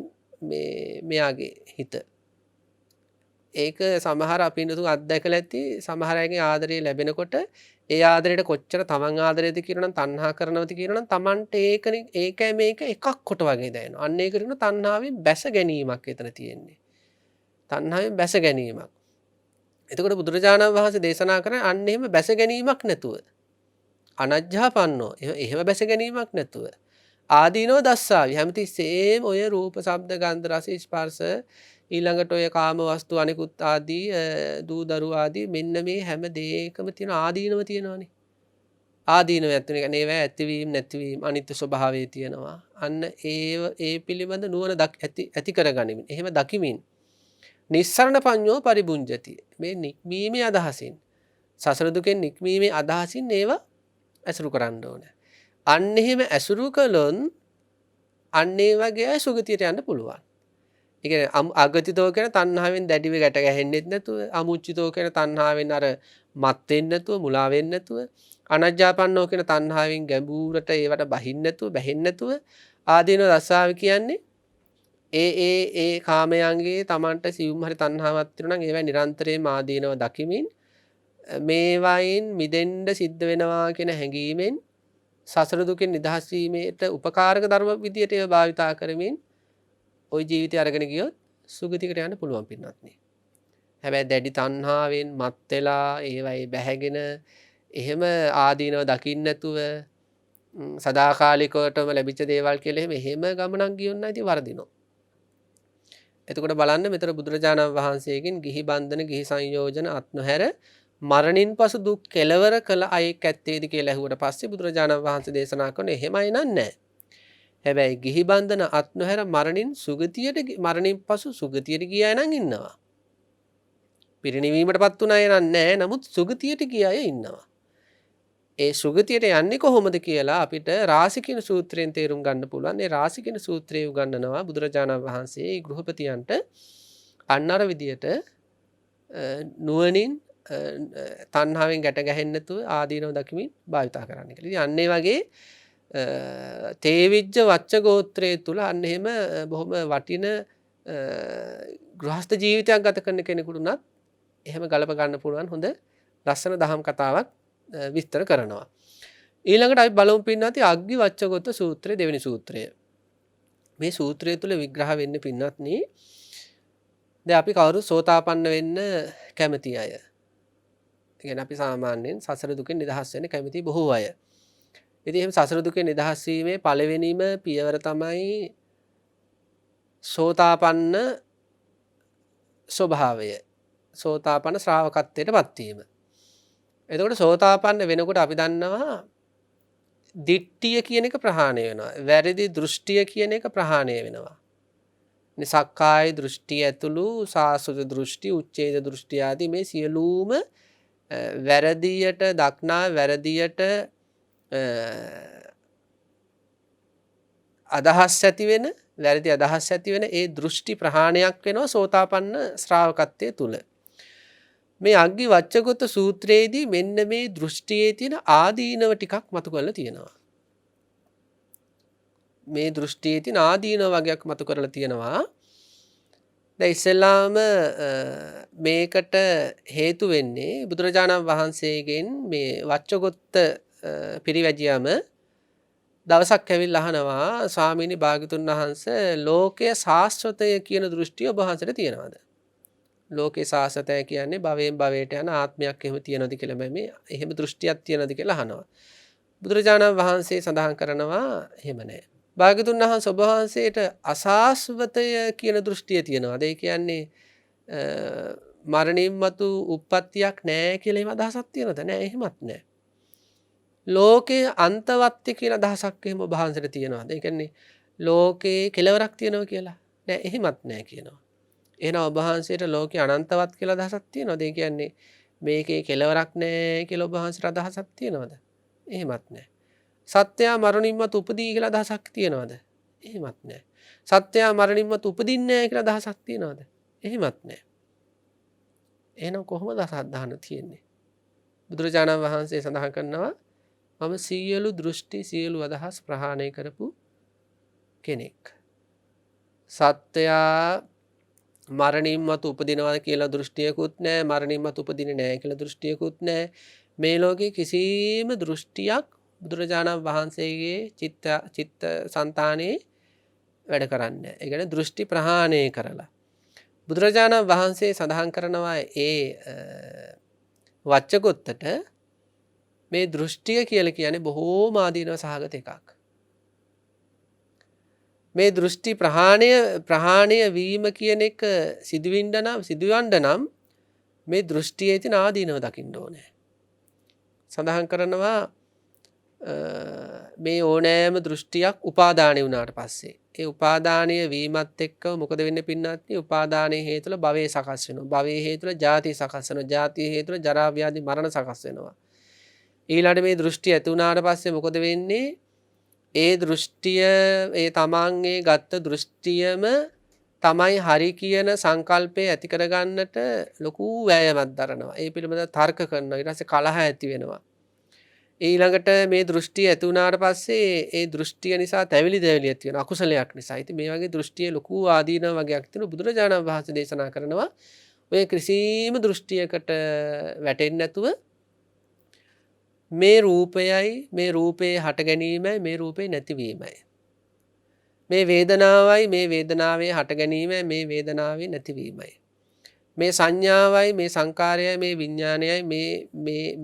මෙයාගේ හිත. ඒක සමහර අපින්නතුන් අත්දැකලා ඇති. සමහර අයගේ ආදරය ලැබෙනකොට ඒ ආදරයට කොච්චර තමන් ආදරයද කියනනම් තණ්හා කරනවද කියනනම් තමන්ට ඒකයි මේක එකක් කොට වගේ දැනෙනවා. අන්න ඒකට කියන තණ්හාවෙන් බැස ගැනීමක් එතන තියෙන්නේ. තණ්හාවෙන් බැස ගැනීමක්. එතකොට බුදුරජාණන් වහන්සේ දේශනා කරන්නේ අන්න එහෙම බැස ගැනීමක් නැතුව. අනජ්ජාපන්නෝ එහෙම බැස ගැනීමක් නැතුව. ආදීනෝ දස්සාවි හැමතිස්සෙම ඔය රූප ශබ්ද ගන්ධ රස ස්පර්ශ ඊළඟට ඔය කාම වස්තු අනිකුත් ආදී දූ දරුවා ආදී මෙන්න මේ හැම දෙයකම තියෙන ආදීනව තියෙනවානේ. ආදීනව ඇත්තනේ කියන්නේ ඒවා ඇතිවීම නැතිවීම අනිත්‍ය ස්වභාවය තියෙනවා. අන්න ඒ පිළිබඳ නුවණ ඇති කරගනිමින් එහෙම දකිමින් නිස්සරණ පඤ්ඤෝ පරිබුඤ්ජති. මේ නික්මීමේ අදහසින් සසර දුකෙන් නික්මීමේ අදහසින් ඒවා ඇසුරු කරන්න ඕනේ. අන්න එහෙම ඇසුරු කළොත් අන්න ඒ වගේ අය සුගතියට යන්න පුළුවන්. ඒ කියන්නේ අගතිතෝ කියන තණ්හාවෙන් දැඩිව ගැට ගැහෙන්නෙත් නැතුව, අමුච්චිතෝ කියන තණ්හාවෙන් අර මත් වෙන්නේ නැතුව, මුලා වෙන්නේ නැතුව, අනජ්ජාපන්නෝ කියන තණ්හාවෙන් ගැඹුරට ඒවට බහින්නේ නැතුව, බැහැන්නේ නැතුව ආදීනව දසාව කියන්නේ ඒ කාමයන්ගේ Tamanට සියුම් හරි තණ්හාවක් තියෙනවා නම් ඒවා නිරන්තරයෙන්ම ආදීනව දකිමින් මේවායින් මිදෙන්න සිද්ධ වෙනවා කියන හැඟීමෙන් සසර දුකෙන් නිදහස් වීමට උපකාරක ධර්ම විදියට ඒවා භාවිතා කරමින් ওই ජීවිතය අරගෙන ගියොත් සුගතියකට යන්න පුළුවන් පින්නත්නි. හැබැයි දැඩි තණ්හාවෙන් මත් වෙලා ඒවයි බැහැගෙන එහෙම ආදීනව දකින්න නැතුව සදාකාලිකවටම ලැබිච්ච දේවල් කියලා එහෙම ගමනක් ගියොත් නම් ඉතින් වරදිනවා. එතකොට බලන්න මෙතන බුදුරජාණන් වහන්සේගෙන් ගිහි බන්ධන ගිහි සංයෝජන අත්නොහැර මරණින් පසු දුක් කෙලවර කළ අයෙක් ඇත්තේද කියලා ඇහුවට පස්සේ බුදුරජාණන් වහන්සේ දේශනා කරන එහෙමයි නෑ. හැබැයි ගිහි බන්ධන අත්නොහැර මරණින් පසු සුගතියට ගිය අය නම් ඉන්නවා. පිරිණිවීමටපත් වුණ අය නෑ. නමුත් සුගතියට ගිය අය ඉන්නවා. ඒ සුගතියට යන්නේ කොහොමද කියලා අපිට රාසිකින සූත්‍රයෙන් තේරුම් ගන්න පුළුවන්. ඒ රාසිකින සූත්‍රයේ උගන්වනවා බුදුරජාණන් වහන්සේ ඒ ගෘහපතියන්ට අන්නර විදියට නුවණින් තණ්හාවෙන් ගැට ගැහෙන්නේ නැතුව ආදීනව දකිමින් භාවිතා කරන්න කියලා. ඉතින් අන්න ඒ වගේ තේවිජ්ජ වච්ච ගෝත්‍රයේ තුල අන්න එහෙම බොහොම වටින ගෘහස්ත ජීවිතයක් ගත කරන කෙනෙකුට උනත් එහෙම ගලප ගන්න පුළුවන් හොඳ ලස්සන දහම් කතාවක් විස්තර කරනවා. ඊළඟට අපි බලමු පින්නත් අග්ගි වච්චගොත්ත සූත්‍රයේ දෙවෙනි සූත්‍රය. මේ සූත්‍රය තුල විග්‍රහ වෙන්නේ පින්නත්නි දැන් අපි කවුරු සෝතාපන්න වෙන්න කැමති අය. ඒ කියන්නේ අපි සාමාන්‍යයෙන් සසර දුකෙන් නිදහස් වෙන්න කැමති බොහෝ අය. ඉතින් එහෙම සසර දුකෙන් නිදහස් වීමේ පළවෙනිම පියවර තමයි සෝතාපන්න ස්වභාවය. සෝතාපන්න ශ්‍රාවකත්වයටපත් වීම. එතකොට සෝතාපන්න වෙනකොට අපි දන්නවා දිට්ඨිය කියන එක ප්‍රහාණය වෙනවා. වැරදි දෘෂ්ටිය කියන එක ප්‍රහාණය වෙනවා. සක්කාය දෘෂ්ටිය ඇතුළු සාසුත දෘෂ්ටි, උච්ඡේද දෘෂ්ටි ආදී මේ සියලුම වැරදියට දක්නා වැරදියට අදහස් ඇති වෙන වැරදි අදහස් ඇති වෙන ඒ දෘෂ්ටි ප්‍රහාණයක් වෙනවා සෝතාපන්න ශ්‍රාවකත්වයේ තුල. මේ අග්ගි වච්චගොත්ත සූත්‍රයේදී මෙන්න මේ දෘෂ්ටියේ තියෙන ආදීනව ටිකක් මතු කරලා තියෙනවා. මේ දෘෂ්ටියේ තියෙන ආදීනව වගේක් මතු කරලා තියෙනවා. දැන් ඉස්සෙල්ලාම මේකට හේතු වෙන්නේ බුදුරජාණන් වහන්සේගෙන් මේ වච්චගොත්ත පිරිවැජියම දවසක් ඇවිල්ලා අහනවා ස්වාමීනි භාග්‍යතුන් වහන්සේ ලෝකයේ සාස්වතය කියන දෘෂ්ටිය ඔබ වහන්සේට තියෙනවද? ලෝකේ සාස්වතය කියන්නේ භවයෙන් භවයට යන ආත්මයක් එහෙම තියෙනවද කියලා මේ එහෙම දෘෂ්ටියක් තියෙනවද කියලා අහනවා. බුදුරජාණන් වහන්සේ සඳහන් කරනවා එහෙම නැහැ. භාග්‍යතුන් වහන්සේ ඔබ වහන්සේට අසාස්වතය කියන දෘෂ්ටිය තියෙනවද? ඒ කියන්නේ මරණින් මතු උප්පත්තියක් නැහැ කියලා එහෙම අදහසක් තියෙනවද? නැහැ එහෙමත් නැහැ. ලෝකයේ අන්තවත්ය කියලා අදහසක් එහෙම ඔබ වහන්සේට තියෙනවද? ඒ කියන්නේ ලෝකේ කෙලවරක් තියෙනවා කියලා. නැහැ එහෙමත් නැහැ කියනවා. එහෙනම් ඔබ වහන්සේට ලෝකේ අනන්තවත් කියලා අදහසක් තියෙනවද? ඒ කියන්නේ මේකේ කෙලවරක් නැහැ කියලා ඔබ වහන්සේට අදහසක් තියෙනවද? එහෙමත් නැහැ. සත්‍යය මරණින් මතු උපදී කියලා අදහසක් තියෙනවද? එහෙමත් නැහැ. සත්‍යය මරණින් මතු උපදින්නේ නැහැ කියලා අදහසක් තියෙනවද? එහෙමත් නැහැ. එහෙනම් කොහොමද අසද්ධාන තියෙන්නේ? බුදුරජාණන් වහන්සේ සඳහන් කරනවා මම සියලු දෘෂ්ටි සියලු අදහස් ප්‍රහාණය කරපු කෙනෙක්. සත්‍යය මරණින් මතු උපදිනවා කියලා දෘෂ්ටියකුත් නැහැ, මරණින් මතු උපදින්නේ නැහැ කියලා දෘෂ්ටියකුත් නැහැ. මේ ලෝකේ කිසිම දෘෂ්ටියක් බුදුරජාණන් වහන්සේගේ චිත්ත සංතානයේ වැඩ කරන්නේ නැහැ. ඒ කියන්නේ දෘෂ්ටි ප්‍රහාණය කරලා. බුදුරජාණන් වහන්සේ සඳහන් කරනවා ඒ වච්චගොත්තට මේ දෘෂ්ටිය කියලා කියන්නේ බොහෝම ආදීනව සහගත එකක්. මේ දෘෂ්ටි ප්‍රහාණය වීම කියන එක සිදුවන්න නම් මේ දෘෂ්ටියේ තියෙන ආදීනව දකින්න ඕනේ. සඳහන් කරනවා මේ ඕනෑම දෘෂ්ටියක් උපාදානය වුණාට පස්සේ ඒ උපාදානය වීමත් එක්ක මොකද වෙන්නේ පින්නත්? උපාදානයේ හේතුල භවයේ සකස් වෙනවා. භවයේ හේතුල ජාතිය සකස් වෙනවා. ජාතිය හේතුල ජරා ව්‍යාධි මරණ සකස් වෙනවා. ඊළඟට මේ දෘෂ්ටිය ඇති වුණාට පස්සේ මොකද වෙන්නේ? ඒ දෘෂ්ටිය ඒ තමන්ගේ ගත්ත දෘෂ්ටියම තමයි හරි කියන සංකල්පය ඇති කරගන්නට ලොකු වෑයමක් දරනවා. ඒ පිළිබඳව තර්ක කරනවා. ඊට පස්සේ කලහ ඇති වෙනවා. ඊළඟට මේ දෘෂ්ටිය ඇති වුණාට පස්සේ ඒ දෘෂ්ටිය නිසා තැවිලි ඇති වෙනවා. අකුසලයක් නිසා. ඉතින් මේ වගේ දෘෂ්ටියේ ලොකු ආදීන වගේක් තියෙන බුදුරජාණන් වහන්සේ දේශනා කරනවා ඔය කිසිම දෘෂ්ටියකට වැටෙන්නේ නැතුව මේ රූපයයි මේ රූපේ හට ගැනීමයි මේ රූපේ නැතිවීමයි. මේ වේදනාවයි මේ වේදනාවේ හට ගැනීමයි මේ වේදනාවේ නැතිවීමයි. මේ සංඥාවයි මේ සංකාරයයි මේ විඥානයයි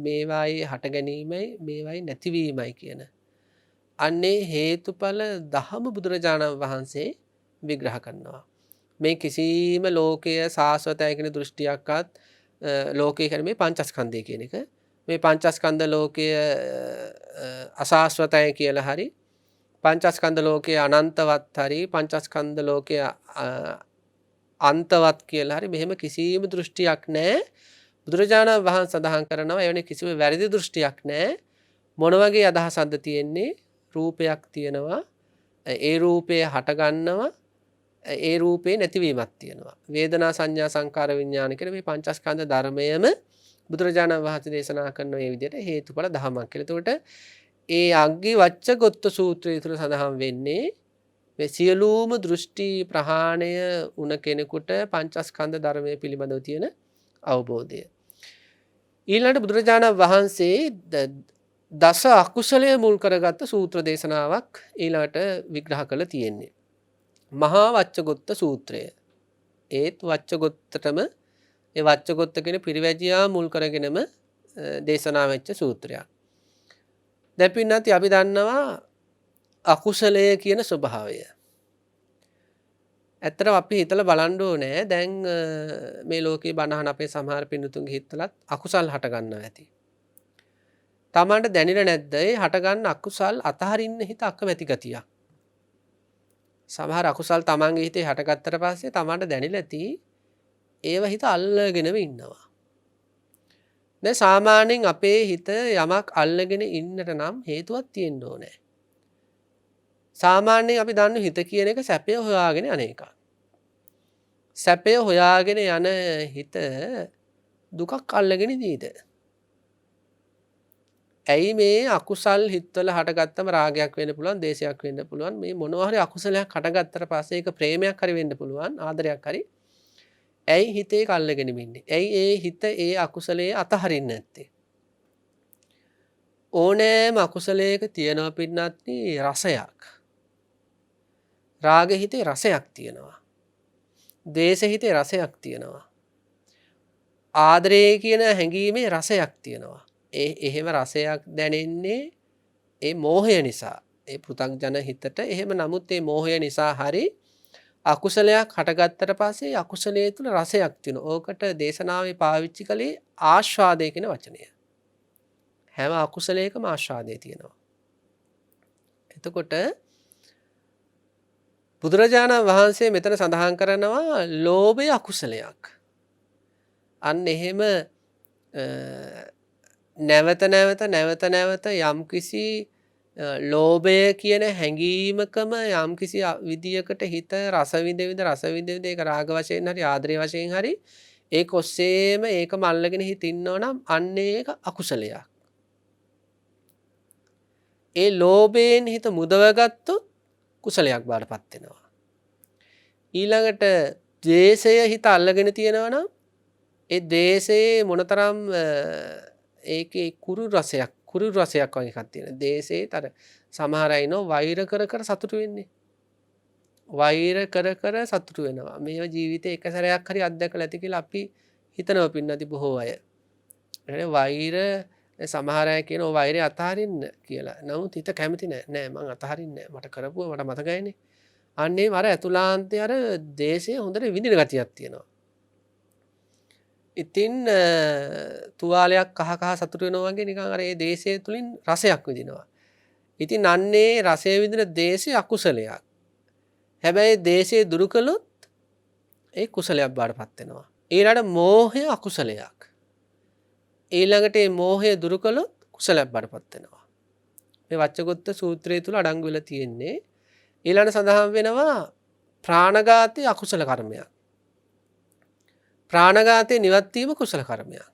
මේවායේ හට ගැනීමයි මේවායේ නැතිවීමයි කියන අන්නේ හේතුඵල දහම බුදුරජාණන් වහන්සේ විග්‍රහ කරනවා. මේ කිසිම ලෝකයේ සාස්වතය කියන දෘෂ්ටියක්වත් ලෝකයේ කියන්නේ මේ පංචස්කන්ධය කියන එක මේ පංචස්කන්ධ ලෝකය අසාස්වතය කියලා හරි පංචස්කන්ධ ලෝකයේ අනන්තවත් හරි පංචස්කන්ධ ලෝකයේ අන්තවත් කියලා හරි මෙහෙම කිසිම දෘෂ්ටියක් නැහැ. බුදුරජාණන් වහන්සේ සඳහන් කරනවා එවැනි කිසිම වැරදි දෘෂ්ටියක් නැහැ. මොන වගේ අදහසක්ද තියෙන්නේ? රූපයක් තියෙනවා. ඒ රූපය හට ගන්නවා. ඒ රූපේ නැතිවීමක් තියෙනවා. වේදනා සංඥා සංකාර විඥාන කියන මේ පංචස්කන්ධ ධර්මයම බුදුරජාණන් වහන්සේ දේශනා කරන මේ විදිහට හේතුඵල ධමයක් කියලා. එතකොට ඒ අග්ගි වච්චගොත්ත සූත්‍රය තුළ සඳහන් වෙන්නේ මේ සියලුම දෘෂ්ටි ප්‍රහාණය වුණ කෙනෙකුට පංචස්කන්ධ ධර්මයේ පිළිබඳව තියෙන අවබෝධය. ඊළඟට බුදුරජාණන් වහන්සේ දස අකුසලයේ මුල් කරගත්ත සූත්‍ර දේශනාවක් ඊළඟට විග්‍රහ කළ තියෙන්නේ. මහා වච්චගොත්ත සූත්‍රය. ඒත් වච්චගොත්තටම ඒ වච්චගොත්ත කියන පිරිවැජියා මුල් කරගෙනම දේශනා වෙච්ච සූත්‍රයක්. දැන් පින්නත් අපි දන්නවා අකුසලය කියන ස්වභාවය. ඇත්තටම අපි හිතලා බලන්න ඕනේ දැන් මේ ලෝකේ බණහන අපේ සමහර පින්නතුන්ගේ හිතලත් අකුසල් හට ගන්නවා ඇති. තමන්ට දැනෙන්නේ නැද්ද ඒ හට ගන්න අකුසල් අතහරින්න හිත අකමැති ගතියක්. සමහර අකුසල් තමන්ගේ හිතේ හටගත්තට පස්සේ තමන්ට දැනෙලා ඇති ඒව හිත අල්ලගෙනම ඉන්නවා. දැන් සාමාන්‍යයෙන් අපේ හිත යමක් අල්ලගෙන ඉන්නට නම් හේතුවක් තියෙන්න ඕනේ. සාමාන්‍යයෙන් අපි දන්න හිත කියන එක සැපය හොයාගෙන යන එකක්. සැපය හොයාගෙන යන හිත දුකක් අල්ලගෙන ඉදීද? ඇයි මේ අකුසල් හිතවල හටගත්තම රාගයක් වෙන්න පුළුවන්, දේශයක් වෙන්න පුළුවන්. මේ මොනවා හරි අකුසලයක් හටගත්තට පස්සේ ඒක ප්‍රේමයක් හරි වෙන්න පුළුවන්, ආදරයක් හරි. ඇයි හිතේ කල්ලගෙන ඉන්නේ? ඇයි ඒ හිත ඒ අකුසලයේ අතහරින්නේ නැත්තේ? ඕනෑම අකුසලයක තියෙනවා පින්නත්නි රසයක්. රාග හිතේ රසයක් තියෙනවා. ද්වේෂ හිතේ රසයක් තියෙනවා. ආදරය කියන හැඟීමේ රසයක් තියෙනවා. එහෙම රසයක් දැනෙන්නේ ඒ මෝහය නිසා. ඒ පෘථග්ජන හිතට එහෙම නමුත් ඒ මෝහය නිසා හරි අකුසලයක් හටගත්තට පස්සේ අකුසලයේ තුල රසයක් තියෙනවා. ඕකට දේශනාවේ පාවිච්චි කළේ ආස්වාදය කියන වචනය. හැම අකුසලයකම ආස්වාදය තියෙනවා. එතකොට බුදුරජාණන් වහන්සේ මෙතන සඳහන් කරනවා ලෝභය අකුසලයක්. අන්න එහෙම නැවත නැවත යම්කිසි ලෝභය කියන හැඟීමකම යම්කිසි විදියකට හිත රස විඳ ඒක රාග වශයෙන් හරි ආදරය වශයෙන් හරි ඒක ඔස්සේම ඒකම අල්ලගෙන හිටින්නෝ නම් අන්න ඒක අකුසලයක්. ඒ ලෝභයෙන් හිත මුදවගත්තොත් කුසලයක් බාටපත් වෙනවා. ඊළඟට ද්වේෂය හිත අල්ලගෙන තියෙනවා නම් ඒ ද්වේෂයේ මොනතරම් ඒකේ කුරු රසයක් වගේ එකක් තියෙනවා. ද්වේෂයේත් අර සමහර අය ඉන්නවා වෛර කර සතුටු වෙන්නේ. වෛර කර සතුටු වෙනවා. මේව ජීවිතේ එක සැරයක් හරි අත්දැකලා ඇති කියලා අපි හිතනවා පින්නදී බොහෝ අය. වෛර සමහර අය කියනවා වෛරය අතහරින්න කියලා. නමුත් හිත කැමති නෑ මං අතහරින්නේ නෑ. මට කරපුවා මට මතකයිනේ. අන්නේ අර ඇතුළාන්තයේ අර දේශය හොඳට විඳින ගතියක් තියෙනවා. ඉතින් තුවාලයක් කහ සතුට වෙනවා වගේ නිකන් අර ඒ දේශය තුලින් රසයක් විඳිනවා. ඉතින් අන්නේ රසය විඳින දේශය අකුසලයක්. හැබැයි දේශය දුරු කළොත් ඒ කුසලයක් බාටපත් වෙනවා. ඊළඟට මෝහය අකුසලයක්. ඊළඟට මේ මෝහය දුරු කළොත් කුසලයක් බාටපත් වෙනවා. මේ වච්චගොත්ත සූත්‍රය තුල අඩංගු වෙලා තියෙන්නේ. ඊළඟට සඳහන් වෙනවා ප්‍රාණඝාතය අකුසල කර්මයක්. ප්‍රාණඝාතය නිවත් වීම කුසල කර්මයක්.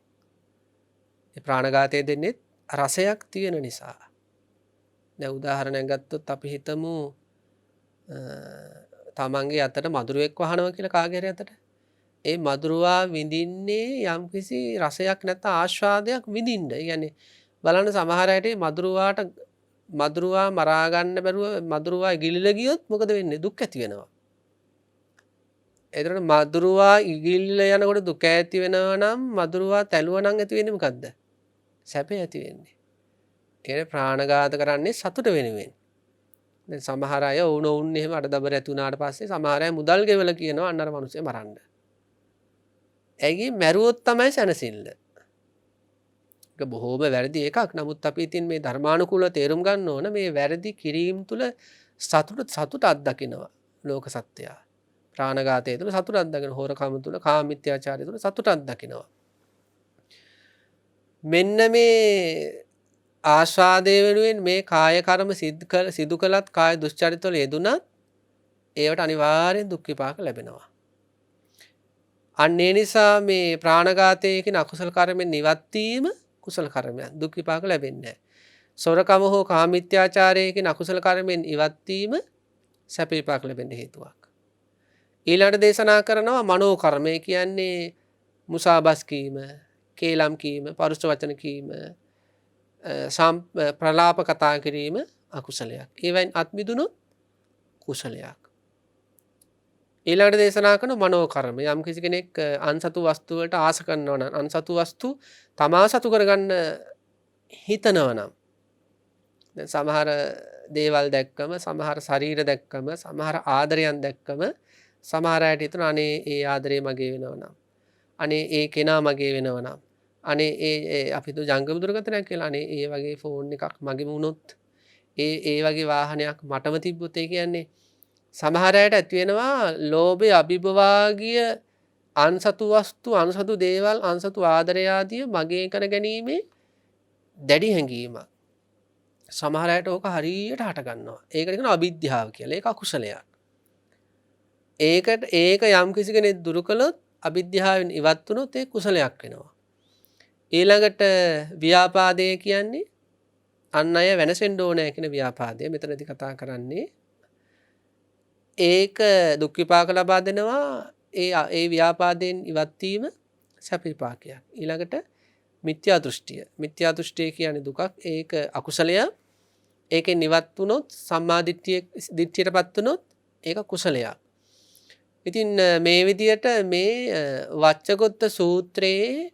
මේ ප්‍රාණඝාතය දෙන්නේ රසයක් තියෙන නිසා. දැන් උදාහරණයක් ගත්තොත් අපි හිතමු තමන්ගේ අතට මදුරුවෙක් වහනවා කියලා කාගේ හරි අතට. ඒ මදුරුවා විඳින්නේ යම්කිසි රසයක් නැත්නම් ආස්වාදයක් විඳින්න. ඒ කියන්නේ බලන්න සමහර අයට මදුරුවා මරා ගන්න බැරුව මදුරුවා ඉගිලිලා ගියොත් මොකද වෙන්නේ? දුක් ඇති වෙනවා. එතකොට මදුරුවා ඉගිලිලා යනකොට දුක ඇති වෙනවා නම් මදුරුවා තැළුවා නම් ඇති වෙන්නේ මොකද්ද? සැපේ ඇති වෙන්නේ. ඒ ප්‍රාණඝාත කරන්නේ සතුට වෙනුවෙන්. දැන් සමහර අය වුණ එහෙම අඩදබර ඇති වුණාට පස්සේ සමහර අය මුදල් ගෙවලා කියනවා අන්න අර මිනිස්සේ මරන්න. ඇයි මැරුවොත් තමයි සැනසෙල්ල. ඒක බොහෝම වැරදි එකක්. නමුත් අපි ඉතින් මේ ධර්මානුකූලව තේරුම් ගන්න ඕන මේ වැරදි කිරීම තුළ සතුට අත්දකිනවා ලෝක සත්‍යය. ප්‍රාණඝාතය තුළ සතුට අත්දකින, හොරකම තුළ, කාමමිත්‍යාචාරය තුළ සතුට අත්දකිනවා. මෙන්න මේ ආස්වාදය වෙනුවෙන් මේ කාය කර්ම සිදු කළත් කාය දුස්චරිතවල යෙදුනත් ඒවට අනිවාර්යෙන් දුක් විපාක ලැබෙනවා. අන්න ඒ නිසා මේ ප්‍රාණඝාතය කියන අකුසල කර්මෙන් නිවත් වීම කුසල කර්මයක්. දුක් විපාක ලැබෙන්නේ නැහැ. සොරකම හෝ කාමමිත්‍යාචාරය කියන අකුසල කර්මෙන් ඉවත් වීම සැප විපාක ලැබෙන්න හේතුවක්. ඊළඟට දේශනා කරනවා මනෝ කර්මය කියන්නේ මුසාබස් කීම, කේලම් කීම, පරුෂ වචන කීම, ප්‍රලාප කතා කිරීම අකුසලයක්. ඒවෙන් අත් මිදුණොත් කුසලයක්. ඊළඟට දේශනා කරන මනෝ කර්ම. යම් කිසි කෙනෙක් අන්සතු වස්තු වලට ආස කරනවා නම්, අන්සතු වස්තු තමා සතු කරගන්න හිතනවා නම්, දැන් සමහර දේවල් දැක්කම, සමහර ශරීර දැක්කම, සමහර ආදරයන් දැක්කම සමහර අයට හිතන අනේ ඒ ආදරේ මගේ වෙනවා නම්, අනේ ඒ කෙනා මගේ වෙනවා නම්, අනේ ඒ අපි හිතුව ජංගම දුරකථනයක් කියලා, අනේ ඒ වගේ ෆෝන් එකක් මගේම වුණොත්, ඒ වගේ වාහනයක් මටම තිබ්බොත්, ඒ කියන්නේ සමහර අයට ඇති වෙනවා ලෝභය අභිභවාගිය අන්සතු වස්තු, අන්සතු දේවල්, අන්සතු ආදරය ආදිය මගේ කර ගැනීමේ දැඩි හැඟීමක්. සමහර අයට ඕක හරියට හට ගන්නවා. ඒකට කියනවා අවිද්‍යාව කියලා. ඒක අකුසලයක්. ඒක යම් කිසි කෙනෙක් දුරු කළොත්, අවිද්‍යාවෙන් ඉවත් වුණොත් ඒ කුසලයක් වෙනවා. ඊළඟට ව්‍යාපාදය කියන්නේ අන් අය වෙනසෙන්න ඕනේ කියන ව්‍යාපාදය මෙතනදී කතා කරන්නේ. ඒක දුක් විපාක ලබා දෙනවා. ඒ ව්‍යාපාදයෙන් ඉවත් වීම සැප විපාකයක්. ඊළඟට මිත්‍යා දෘෂ්ටිය. මිත්‍යා දෘෂ්ටිය කියන්නේ දුකක්. ඒක අකුසලය. ඒකෙන් ඉවත් වුණොත් සම්මා දිට්ඨියටපත් වුණොත් ඒක කුසලයක්. ඉතින් මේ විදියට මේ වච්චගොත්ත සූත්‍රයේ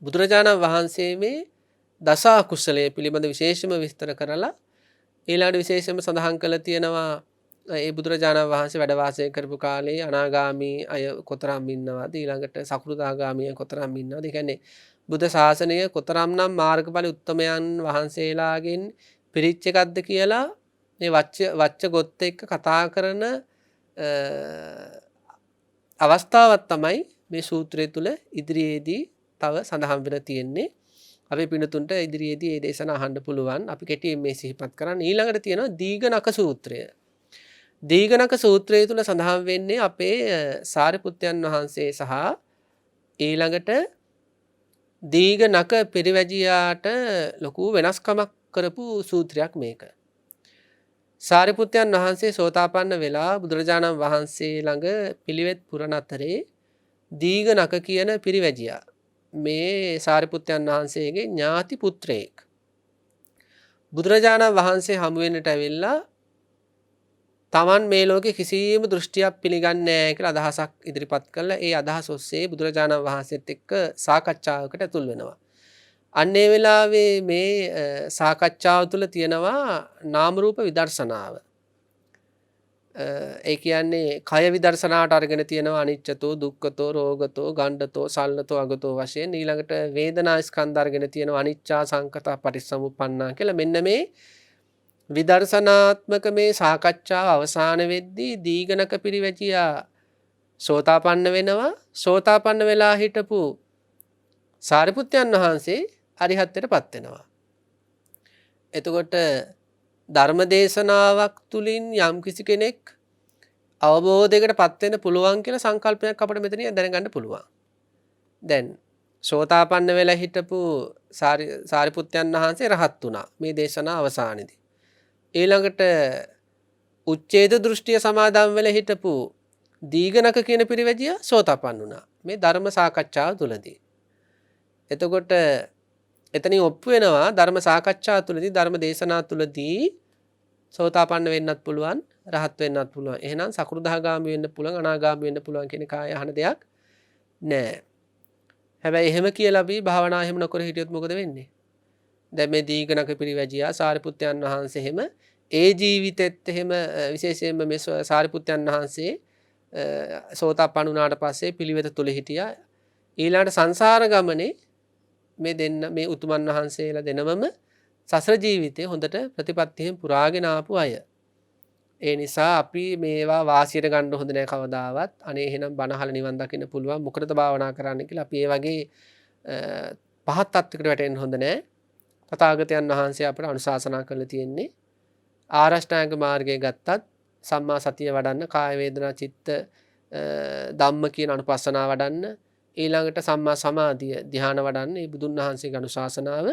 බුදුරජාණන් වහන්සේ මේ දස අකුසලයේ පිළිබඳ විශේෂම විස්තර කරලා ඊළඟට විශේෂම සඳහන් කළ තියෙනවා ඒ බුදුරජාණන් වහන්සේ වැඩ වාසය කරපු කාලේ අනාගාමී අය කොතරම් ඉන්නවද ඊළඟට සකෘදාගාමී අය කොතරම් ඉන්නවද? ඒ කියන්නේ බුද්ධ ශාසනය කොතරම්නම් මාර්ගඵල උත්තමයන් වහන්සේලාගෙන් පිරිච්ච එකක්ද කියලා මේ වච්චගොත්ත එක්ක කතා කරන අවස්ථාවක් තමයි මේ සූත්‍රය තුල ඉදිරියේදී තව සඳහන් වෙලා තියෙන්නේ. අපි පිනතුන්ට ඉදිරියේදී මේ දේශන අහන්න පුළුවන්. අපි කෙටියෙන් මේ සිහිපත් කරන්න. ඊළඟට තියෙනවා දීඝනක සූත්‍රය. දීඝනක සූත්‍රය තුල සඳහන් වෙන්නේ අපේ සාරිපුත්තයන් වහන්සේ සහ ඊළඟට දීඝනක පිරිවැජියාට ලොකු වෙනස්කමක් කරපු සූත්‍රයක් මේක. සාරිපුත්තයන් වහන්සේ සෝතාපන්න වෙලා බුදුරජාණන් වහන්සේ ළඟ පිළිවෙත් පුරන අතරේ දීඝනක කියන පිරිවැජියා මේ සාරිපුත්තයන් වහන්සේගේ ඥාති පුත්‍රයෙක්. බුදුරජාණන් වහන්සේ හමු වෙන්නට ඇවිල්ලා තමන් මේ ලෝකේ කිසියම් දෘෂ්ටියක් පිළිගන්නේ නැහැ කියලා අදහසක් ඉදිරිපත් කළා. ඒ අදහස ඔස්සේ බුදුරජාණන් වහන්සේත් එක්ක සාකච්ඡාවකට ඇතුල් වෙනවා. අන්න ඒ වෙලාවේ මේ සාකච්ඡාව තුළ තියෙනවා නාම රූප විදර්ශනාව. ඒ කියන්නේ කය විදර්ශනාවට අරගෙන තියෙනවා අනිච්චතෝ දුක්ඛතෝ රෝගතෝ ගණ්ඩතෝ සල්ලතෝ අගතෝ වශයෙන්. ඊළඟට වේදනා ස්කන්ධ අරගෙන තියෙනවා අනිච්චා සංකතා පටිච්චසමුප්පන්නා කියලා. මෙන්න මේ විදර්ශනාත්මක මේ සාකච්ඡාව අවසාන වෙද්දී දීඝනක පිරිවැජියා සෝතාපන්න වෙනවා. සෝතාපන්න වෙලා හිටපු සාරිපුත්තයන් වහන්සේ අරිහත්ත්වයට පත් වෙනවා. එතකොට ධර්ම දේශනාවක් තුලින් යම් කිසි කෙනෙක් අවබෝධයකට පත් වෙන්න පුළුවන් කියලා සංකල්පයක් අපිට මෙතනින් දැනගන්න පුළුවන්. දැන් සෝතාපන්න වෙලා හිටපු සාරිපුත්තයන් වහන්සේ රහත් වුණා මේ දේශනාව අවසානයේදී. ඊළඟට උච්ඡේද දෘෂ්ටිය සමාදන් වෙලා හිටපු දීඝනක කියන පිරිවැජියා සෝතාපන්න වුණා මේ ධර්ම සාකච්ඡාව තුලදී. එතකොට එතනින් ඔප්පු වෙනවා ධර්ම සාකච්ඡා තුලදී ධර්ම දේශනා තුලදී සෝතාපන්න වෙන්නත් පුළුවන් රහත් වෙන්නත් පුළුවන්. එහෙනම් සකෘදාගාමී වෙන්න පුළුවන් අනාගාමී වෙන්න පුළුවන් කියන කාය අහන දෙයක් නෑ. හැබැයි එහෙම කියලා අපි භාවනා එහෙම නොකර හිටියොත් මොකද වෙන්නේ? දැන් මේ දීඝනක පිරිවැජියා සාරිපුත්තයන් වහන්සේ එහෙම ඒ ජීවිතෙත් එහෙම විශේෂයෙන්ම මේ සාරිපුත්තයන් වහන්සේ සෝතාපන්න වුණාට පස්සේ පිළිවෙත තුල හිටියා. ඊළඟට සංසාර ගමනේ මේ උතුමන් වහන්සේලා දෙනමම සසර ජීවිතේ හොඳට ප්‍රතිපත්තියෙන් පුරාගෙන ආපු අය. ඒ නිසා අපි මේවා වාසියට ගන්න හොඳ නැහැ කවදාවත්. අනේ එහෙනම් බණ අහලා නිවන් දකින්න පුළුවන් මොකටද භාවනා කරන්න කියලා අපි ඒ වගේ පහත් තත්ත්වයකට වැටෙන්න හොඳ නැහැ. තථාගතයන් වහන්සේ අපට අනුශාසනා කරලා තියෙන්නේ ආරෂ්ඨාංග මාර්ගය ගත්තත් සම්මා සතිය වඩන්න කාය වේදනා චිත්ත ධම්ම කියන අනුපස්සනාව වඩන්න ඊළඟට සම්මා සමාධිය ධ්‍යාන වඩන්න මේ බුදුන් වහන්සේගේ අනුශාසනාව.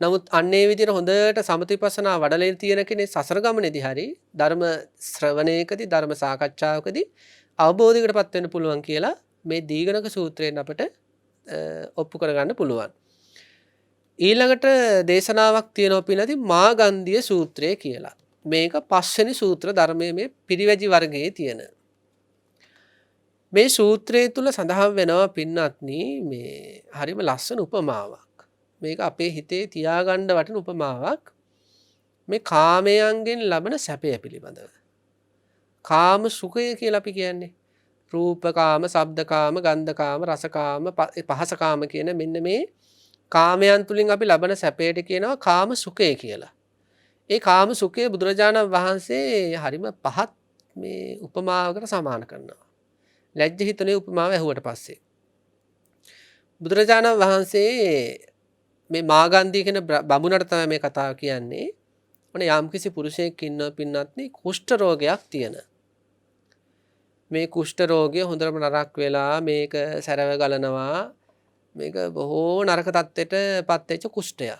නමුත් අන්නේ විදිහට හොඳට සමථවිපස්සනා වඩලා තියෙන කෙනේ සසර ගමනේදී හරි ධර්ම ශ්‍රවණයකදී ධර්ම සාකච්ඡාවකදී අවබෝධයකටපත් වෙන්න පුළුවන් කියලා මේ දීඝනක සූත්‍රයෙන් අපට ඔප්පු කරගන්න පුළුවන්. ඊළඟට දේශනාවක් තියෙනවා පිළිදී මාගන්ධිය සූත්‍රය කියලා. මේක පස්වෙනි සූත්‍ර ධර්මයේ මේ පිරිවැජි වර්ගයේ තියෙන. මේ සූත්‍රය තුල සඳහන් වෙනවා පින්වත්නි මේ හරිම ලස්සන උපමාවක්. මේක අපේ හිතේ තියාගන්න වටින උපමාවක්. මේ කාමයන්ගෙන් ලබන සැපය පිළිබඳව. කාම සුඛය කියලා අපි කියන්නේ. රූපකාම, ශබ්දකාම, ගන්ධකාම, රසකාම, පහසකාම කියන මෙන්න මේ කාමයන් තුලින් අපි ලබන සැපයට කියනවා කාම සුඛය කියලා. ඒ කාම සුඛය බුදුරජාණන් වහන්සේ හරිම පහත් මේ උපමාවකට සමාන කරනවා. ලැජ්ජ හිතනේ උපමාව ඇහුවට පස්සේ බුදුරජාණන් වහන්සේ මේ මාගන්ධිය කියන බමුණට තමයි මේ කතාව කියන්නේ. ඔන්න යම්කිසි පුරුෂයෙක් ඉන්නවා පින්නත්නි කුෂ්ඨ රෝගයක් තියෙන. මේ කුෂ්ඨ රෝගය හොඳටම නරක වෙලා මේක සැරව ගලනවා. මේක බොහෝ නරක තත්ත්වයට පත් වෙච්ච කුෂ්ඨයක්.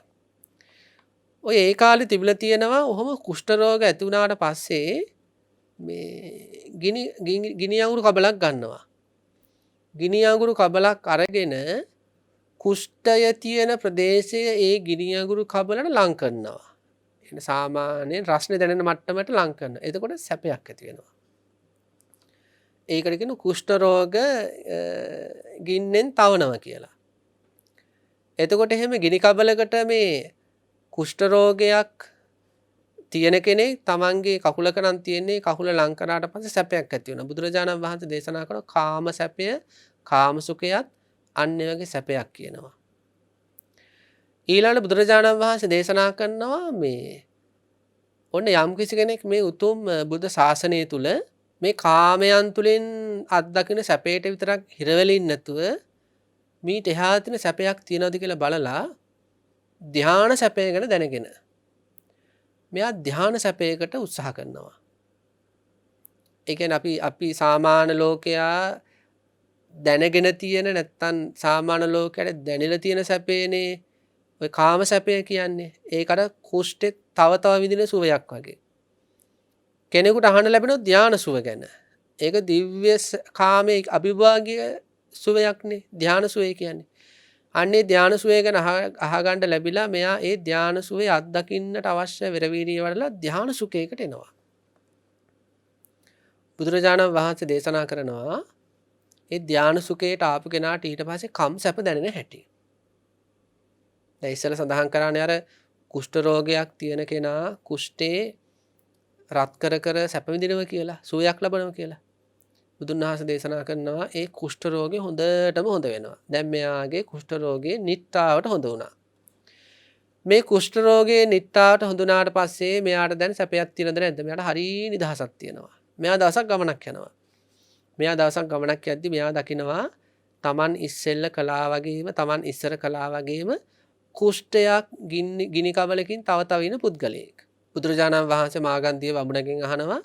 ඔය ඒ කාලේ තිබිලා තියෙනවා ඔහොම කුෂ්ඨ රෝග ඇති වුණාට පස්සේ මේ ගිනි අඟුරු කබලක් ගන්නවා. ගිනි අඟුරු කබලක් අරගෙන කුෂ්ඨය තියෙන ප්‍රදේශයේ ඒ ගිනි අඟුරු කබලට ලං කරනවා. එන සාමාන්‍යයෙන් රස්නේ දැනෙන මට්ටමට ලං කරනවා. එතකොට සැපයක් ඇති වෙනවා. ඒකට කියන කුෂ්ඨ රෝග ගින්නෙන් තවනවා කියලා. එතකොට එහෙම ගිනි කබලකට මේ කුෂ්ඨ රෝගයක් තියෙන කෙනෙක් තමන්ගේ කකුලක නම් තියෙන්නේ කකුල ලං කරාට පස්සේ සැපයක් ඇති වෙනවා. බුදුරජාණන් වහන්සේ දේශනා කරන කාම සැපය, කාම සුඛයත් අන්න ඒ වගේ සැපයක් කියනවා. ඊළඟට බුදුරජාණන් වහන්සේ දේශනා කරනවා මේ ඔන්න යම් කිසි කෙනෙක් මේ උතුම් බුද්ධ ශාසනය තුල මේ කාමයන් තුලින් අත්දකින සැපයට විතරක් හිර වෙලින් නැතුව මීට එහා තියෙන සැපයක් තියනවද කියලා බලලා ධ්‍යාන සැපය ගැන දැනගෙන මෙයා ධ්‍යාන සැපයකට උත්සාහ කරනවා. ඒ කියන්නේ අපි සාමාන්‍ය ලෝකයා දැනගෙන තියෙන නැත්තම් සාමාන්‍ය ලෝකයට දැනෙලා තියෙන සැපේනේ ඔය කාම සැපය කියන්නේ. ඒකට කුෂ්ඨේ තව තව විඳින සුවයක් වගේ. කෙනෙකුට අහන්න ලැබෙන ධ්‍යාන සුව ගැන. ඒක දිව්‍ය කාමයේ අභිභාගීය සුවයක්නේ ධ්‍යාන සුවය කියන්නේ. අන්නේ ධ්‍යාන සුවය ගැන අහගන්න ලැබිලා මෙයා ඒ ධ්‍යාන සුවේ අත්දකින්නට අවශ්‍ය වෙරවීරිය වඩලා ධ්‍යාන සුඛයකට එනවා. බුදුරජාණන් වහන්සේ දේශනා කරනවා ඒ ධ්‍යාන සුඛයට ආපු කෙනාට ඊට පස්සේ කම් සැප දැනෙන හැටි. දැන් ඉස්සෙල්ලා සඳහන් කරානේ අර කුෂ්ඨ රෝගයක් තියෙන කෙනා කුෂ්ඨේ රත් කර සැප විඳිනවා කියලා, සුවයක් ලබනවා කියලා. බුදුන් වහන්සේ දේශනා කරනවා ඒ කුෂ්ඨ රෝගේ හොඳටම හොඳ වෙනවා. දැන් මෙයාගේ කුෂ්ඨ රෝගේ නිට්ටාවට හොඳ වුණා. මේ කුෂ්ඨ රෝගේ නිට්ටාවට හොඳුනාට පස්සේ මෙයාට දැන් සැපයක් තියෙනද නැද්ද? මෙයාට හරි නිදහසක් තියෙනවා. මෙයා දවසක් ගමනක් යනවා. මෙයා දවසක් ගමනක් යද්දි මෙයා දකිනවා Taman ඉස්සෙල්ල කළා වගේම Taman ඉස්සර කළා වගේම කුෂ්ඨයක් ගිනි කබලකින් තව ඉන පුද්ගලයෙක්. බුදුරජාණන් වහන්සේ මාගන්ධිය වමුණගෙන් අහනවා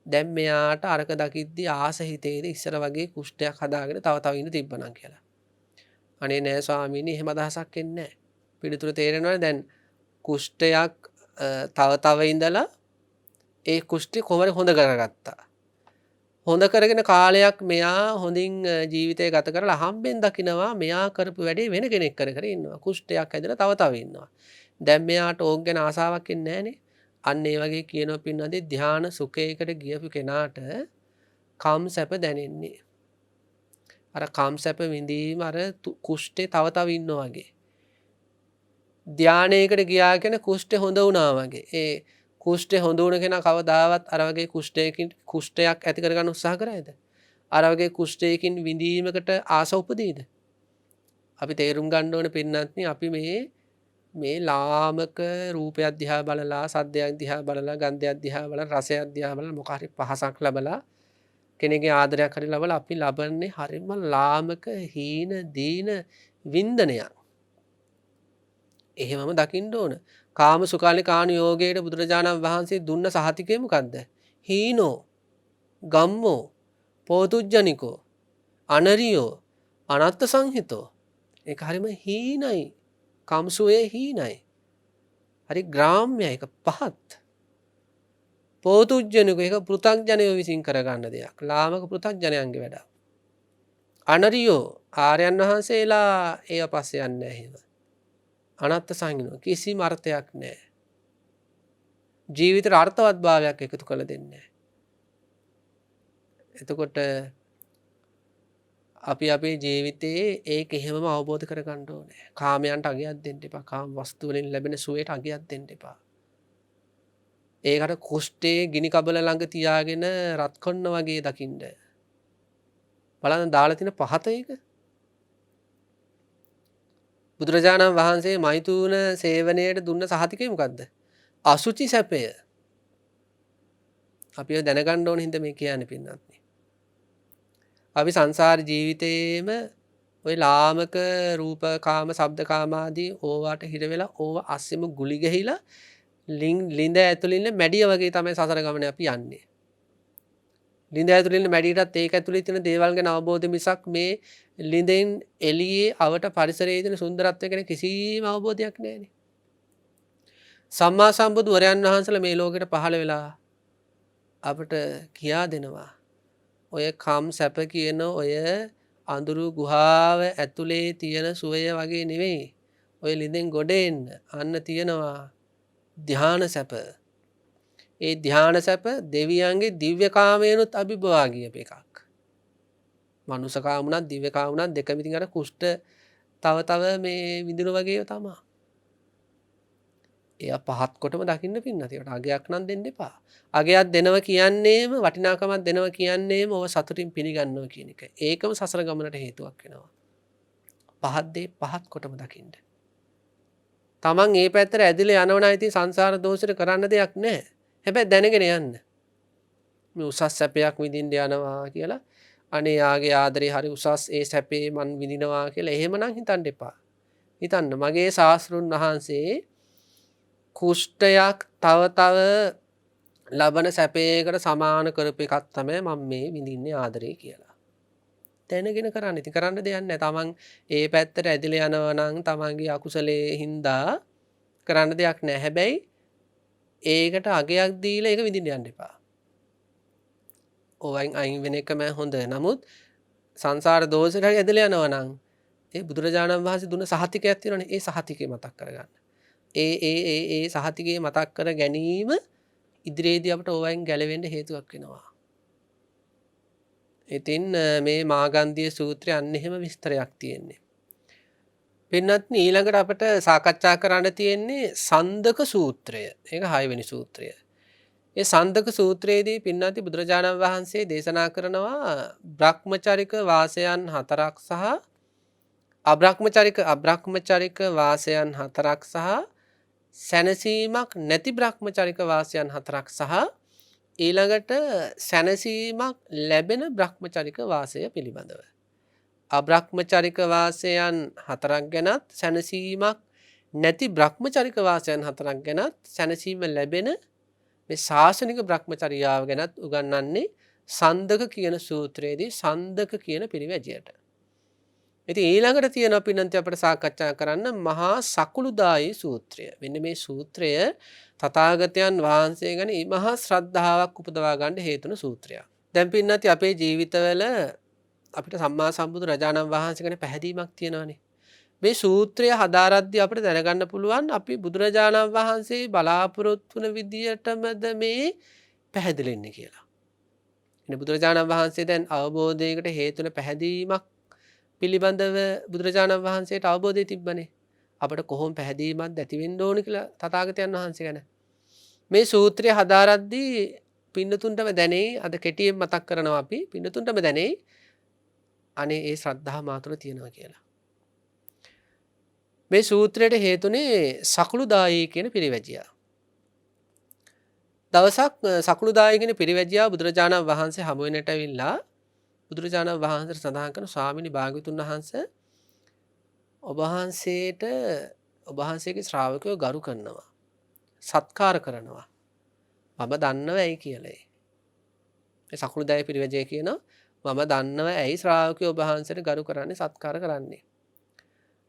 දැන් මෙයාට අරක දකිද්දි ආස හිතේද ඉස්සර වගේ කුෂ්ඨයක් හදාගෙන තව ඉන්න තිබ්බනම් කියලා. අනේ නෑ ස්වාමීනි එහෙම අදහසක් එන්නේ නෑ. පිළිතුර තේරෙනවනේ දැන් කුෂ්ඨයක් තව ඉඳලා ඒ කුෂ්ඨය කොහොමද හොඳ කරගත්තා. හොඳ කරගෙන කාලයක් මෙයා හොඳින් ජීවිතය ගත කරලා හම්බෙන් දකිනවා මෙයා කරපු වැඩේ වෙන කෙනෙක් කර ඉන්නවා. කුෂ්ඨයක් ඇදලා තව ඉන්නවා. දැන් මෙයාට ඕක ගැන ආසාවක් එන්නේ නෑනේ. අන්න ඒ වගේ කියනවා පින්නදී ධ්‍යාන සුඛයකට ගියපු කෙනාට කම් සැප දැනෙන්නේ. අර කම් සැප විඳීම අර කුෂ්ඨේ තව ඉන්නවා වගේ. ධානයේකට ගියා කියන කුෂ්ඨේ හොඳ වුණා වගේ. ඒ කුෂ්ඨේ හොඳ වුණ කෙනා කවදාවත් අර වගේ කුෂ්ඨයක් ඇති කරගන්න උත්සාහ කරයිද? අර වගේ කුෂ්ඨයකින් විඳීමකට ආස උපදීද? අපි තේරුම් ගන්න ඕනේ පින්නත්නි අපි මේ ලාමක රූපයක් දිහා බලලා සද්දයක් දිහා බලලා ගන්ධයක් දිහා බලලා රසයක් දිහා බලලා මොක හරි පහසක් ලැබලා කෙනෙක්ගේ ආදරයක් හරි ලබලා අපි ලබන්නේ හරිම ලාමක හීන දීන වින්දනයක්. එහෙමම දකින්න ඕන. කාම සුඛාලේ කාණ යෝගයේ බුදුරජාණන් වහන්සේ දුන්න සහතිකය මොකද්ද? හීනෝ, ගම්මෝ, පෝතුජ්ජනිකෝ, අනරියෝ, අනත්ත සංහිතෝ. ඒක හරිම හීනයි. කාමසුවේ හීනයි. හරි ග්‍රාම්‍යයි. ඒක පහත්. පෝතුජ්ජනිකෝ ඒක පෘථග්ජනයෝ විසින් කරගන්න දෙයක්. ලාමක පෘථග්ජනයන්ගේ වැඩ. අනරියෝ ආර්යයන් වහන්සේලා ඒව පස්සේ යන්නේ නැහැ එහෙම. අනත්ත සංහිනෝ කිසිම අර්ථයක් නැහැ. ජීවිතේට අර්ථවත් භාවයක් එකතු කළ දෙන්නේ නැහැ. එතකොට අපි අපේ ජීවිතයේ ඒක එහෙමම අවබෝධ කරගන්න ඕනේ. කාමයන්ට අගයක් දෙන්න එපා. කාම වස්තු වලින් ලැබෙන සුවයට අගයක් දෙන්න එපා. ඒකට කුෂ්ඨේ ගිනි කබල ළඟ තියාගෙන රත් කොන්න වගේ දකින්න. බලන්න දාලා තියෙන පහත ඒක. බුදුරජාණන් වහන්සේ මෛතුන සේවනයේට දුන්න සහතිකය මොකද්ද? අසුචි සැපය. අපි දැනගන්න ඕන හින්දා මේ කියන්නේ පින්නත්නි. අපි සංසාර ජීවිතයේම ওই ලාමක රූප කාම ශබ්ද කාම ආදී ඕවාට හිර වෙලා ඕව අස්සෙම ගුලි ගහිලා ලිඳ ඇතුළේ ඉන්න මැඩිය වගේ තමයි සසර ගමනේ අපි යන්නේ. ලිඳ ඇතුළේ ඉන්න මැඩියටත් ඒක ඇතුළේ තියෙන දේවල් ගැන අවබෝධ මිසක් මේ ලිඳෙන් එළියේ අවට පරිසරයේ තියෙන සුන්දරත්වය ගැන කිසිම අවබෝධයක් නැහැනේ. සම්මා සම්බුදු වරයන් වහන්සේලා මේ ලෝකෙට පහළ වෙලා අපට කියා දෙනවා. ඔය කම් සැප කියන ඔය අඳුරු ගුහාව ඇතුලේ තියෙන සුවය වගේ නෙවෙයි. ඔය ලිඳෙන් ගොඩ එන්න අන්න තියෙනවා ධ්‍යාන සැප. ඒ ධ්‍යාන සැප දෙවියන්ගේ දිව්‍ය කාමයනුත් අභිභවා ගියප එකක්. මනුෂ්‍ය කාමුණත් දිව්‍ය කාමුණත් දෙකම ඉතින් අර කුෂ්ඨ තව මේ විඳින වගේ තමයි. එයා පහත් කොටම දකින්න පින්නත්. ඒකට අගයක් නම් දෙන්න එපා. අගයක් දෙනව කියන්නේම වටිනාකමක් දෙනව කියන්නේම ඔව සතුටින් පිළිගන්නවා කියන එක. ඒකම සසර ගමනට හේතුවක් වෙනවා. පහත් දේ පහත් කොටම දකින්න. තමන් ඒ පැත්තට ඇදිලා යනවනම් ඉතින් සංසාර දෝෂෙට කරන්න දෙයක් නැහැ. හැබැයි දැනගෙන යන්න. මේ උසස් සැපයක් විඳින්න යනවා කියලා අනේ යාගේ ආදරේ හරි උසස් ඒ සැපේ මන් විඳිනවා කියලා එහෙමනම් හිතන්න එපා. හිතන්න මගේ ශාස්ත්‍රුන් වහන්සේ කුෂ්ඨයක් තව ලබන සැපයකට සමාන කරපු එකක් තමයි මම මේ විඳින්නේ ආදරේ කියලා. දැනගෙන කරන්න. ඉතින් කරන්න දෙයක් නැහැ. තමන් ඒ පැත්තට ඇදිලා යනවා නම් තමන්ගේ අකුසලයේ හින්දා කරන්න දෙයක් නැහැ. හැබැයි ඒකට අගයක් දීලා ඒක විඳින්න යන්න එපා. ඕවයින් අයින් වෙන එකම හොඳ. නමුත් සංසාර දෝෂයට හරි ඇදලා යනවා නම් ඒ බුදුරජාණන් වහන්සේ දුන්න සහතිකයක් තියෙනවනේ. ඒ සහතිකය මතක් කරගන්න. ඒ සහතිකය මතක් කර ගැනීම ඉදිරියේදී අපට ඕවයින් ගැලවෙන්න හේතුවක් වෙනවා. ඉතින් මේ මාගන්ධිය සූත්‍රය අන්න එහෙම විස්තරයක් තියෙන්නේ. පින්නත් ඊළඟට අපට සාකච්ඡා කරන්න තියෙන්නේ සන්දක සූත්‍රය. ඒක 6 වෙනි සූත්‍රය. ඒ සන්දක සූත්‍රයේදී පින්නති බුදුරජාණන් වහන්සේ දේශනා කරනවා බ්‍රහ්මචරික වාසයන් 4ක් සහ අබ්‍රහ්මචරික වාසයන් 4ක් සහ සැනසීමක් නැති බ්‍රහ්මචරික වාසයන් 4ක් සහ ඊළඟට සැනසීමක් ලැබෙන බ්‍රහ්මචරික වාසය පිළිබඳව. අබ්‍රහ්මචරික වාසයන් 4ක් ගැනත් සැනසීමක් නැති බ්‍රහ්මචරික වාසයන් 4ක් ගැනත් සැනසීම ලැබෙන මේ ශාසනික බ්‍රහ්මචර්යාව ගැනත් උගන්වන්නේ සන්දක කියන සූත්‍රයේදී සන්දක කියන පිරිවැජයට. ඉතින් ඊළඟට තියෙන පින්නන්ති අපිට සාකච්ඡා කරන්න මහා සකුළුදායි සූත්‍රය. මෙන්න මේ සූත්‍රය තථාගතයන් වහන්සේ ගැන මහා ශ්‍රද්ධාවක් උපදවා ගන්න හේතුන සූත්‍රයක්. දැන් පින්නන්ති අපේ ජීවිතවල අපිට සම්මා සම්බුදු රජාණන් වහන්සේ ගැන පැහැදීමක් තියෙනවානේ. මේ සූත්‍රය හදාරද්දී අපිට දැනගන්න පුළුවන් අපි බුදුරජාණන් වහන්සේ බලාපොරොත්තු වන විදියටමද මේ පැහැදිලි වෙන්නේ කියලා. ඉතින් බුදුරජාණන් වහන්සේ දැන් අවබෝධයකට හේතු වෙන පැහැදීමක් පිළිබඳව බුදුරජාණන් වහන්සේට අවබෝධය තිබ්බනේ. අපිට කොහොම පැහැදීමක් ඇති වෙන්න ඕන කියලා තථාගතයන් වහන්සේ ගැන. මේ සූත්‍රය හදාරද්දී පින්නතුන්ටම දැනේ අද කෙටියෙන් මතක් කරනවා අපි පින්නතුන්ටම දැනේ අනේ ඒ ශ්‍රද්ධාව මාතුල තියෙනවා කියලා. මේ සූත්‍රයට හේතුනේ සකුළුදායි කියන පිරිවැජියා. දවසක් සකුළුදායි කියන පිරිවැජියා බුදුරජාණන් වහන්සේ හමු වෙනට ඇවිල්ලා බුදුරජාණන් වහන්සේට සඳහන් කරන ස්වාමීනි භාග්‍යවතුන් වහන්සේ ඔබ වහන්සේගේ ශ්‍රාවකයෝ ගරු කරනවා. සත්කාර කරනවා. මම දන්නව ඇයි කියලා. මේ සකුළුදායි පිරිවැජියා කියනවා මම දන්නව ඇයි ශ්‍රාවකයෝ ඔබ වහන්සේට ගරු කරන්නේ සත්කාර කරන්නේ.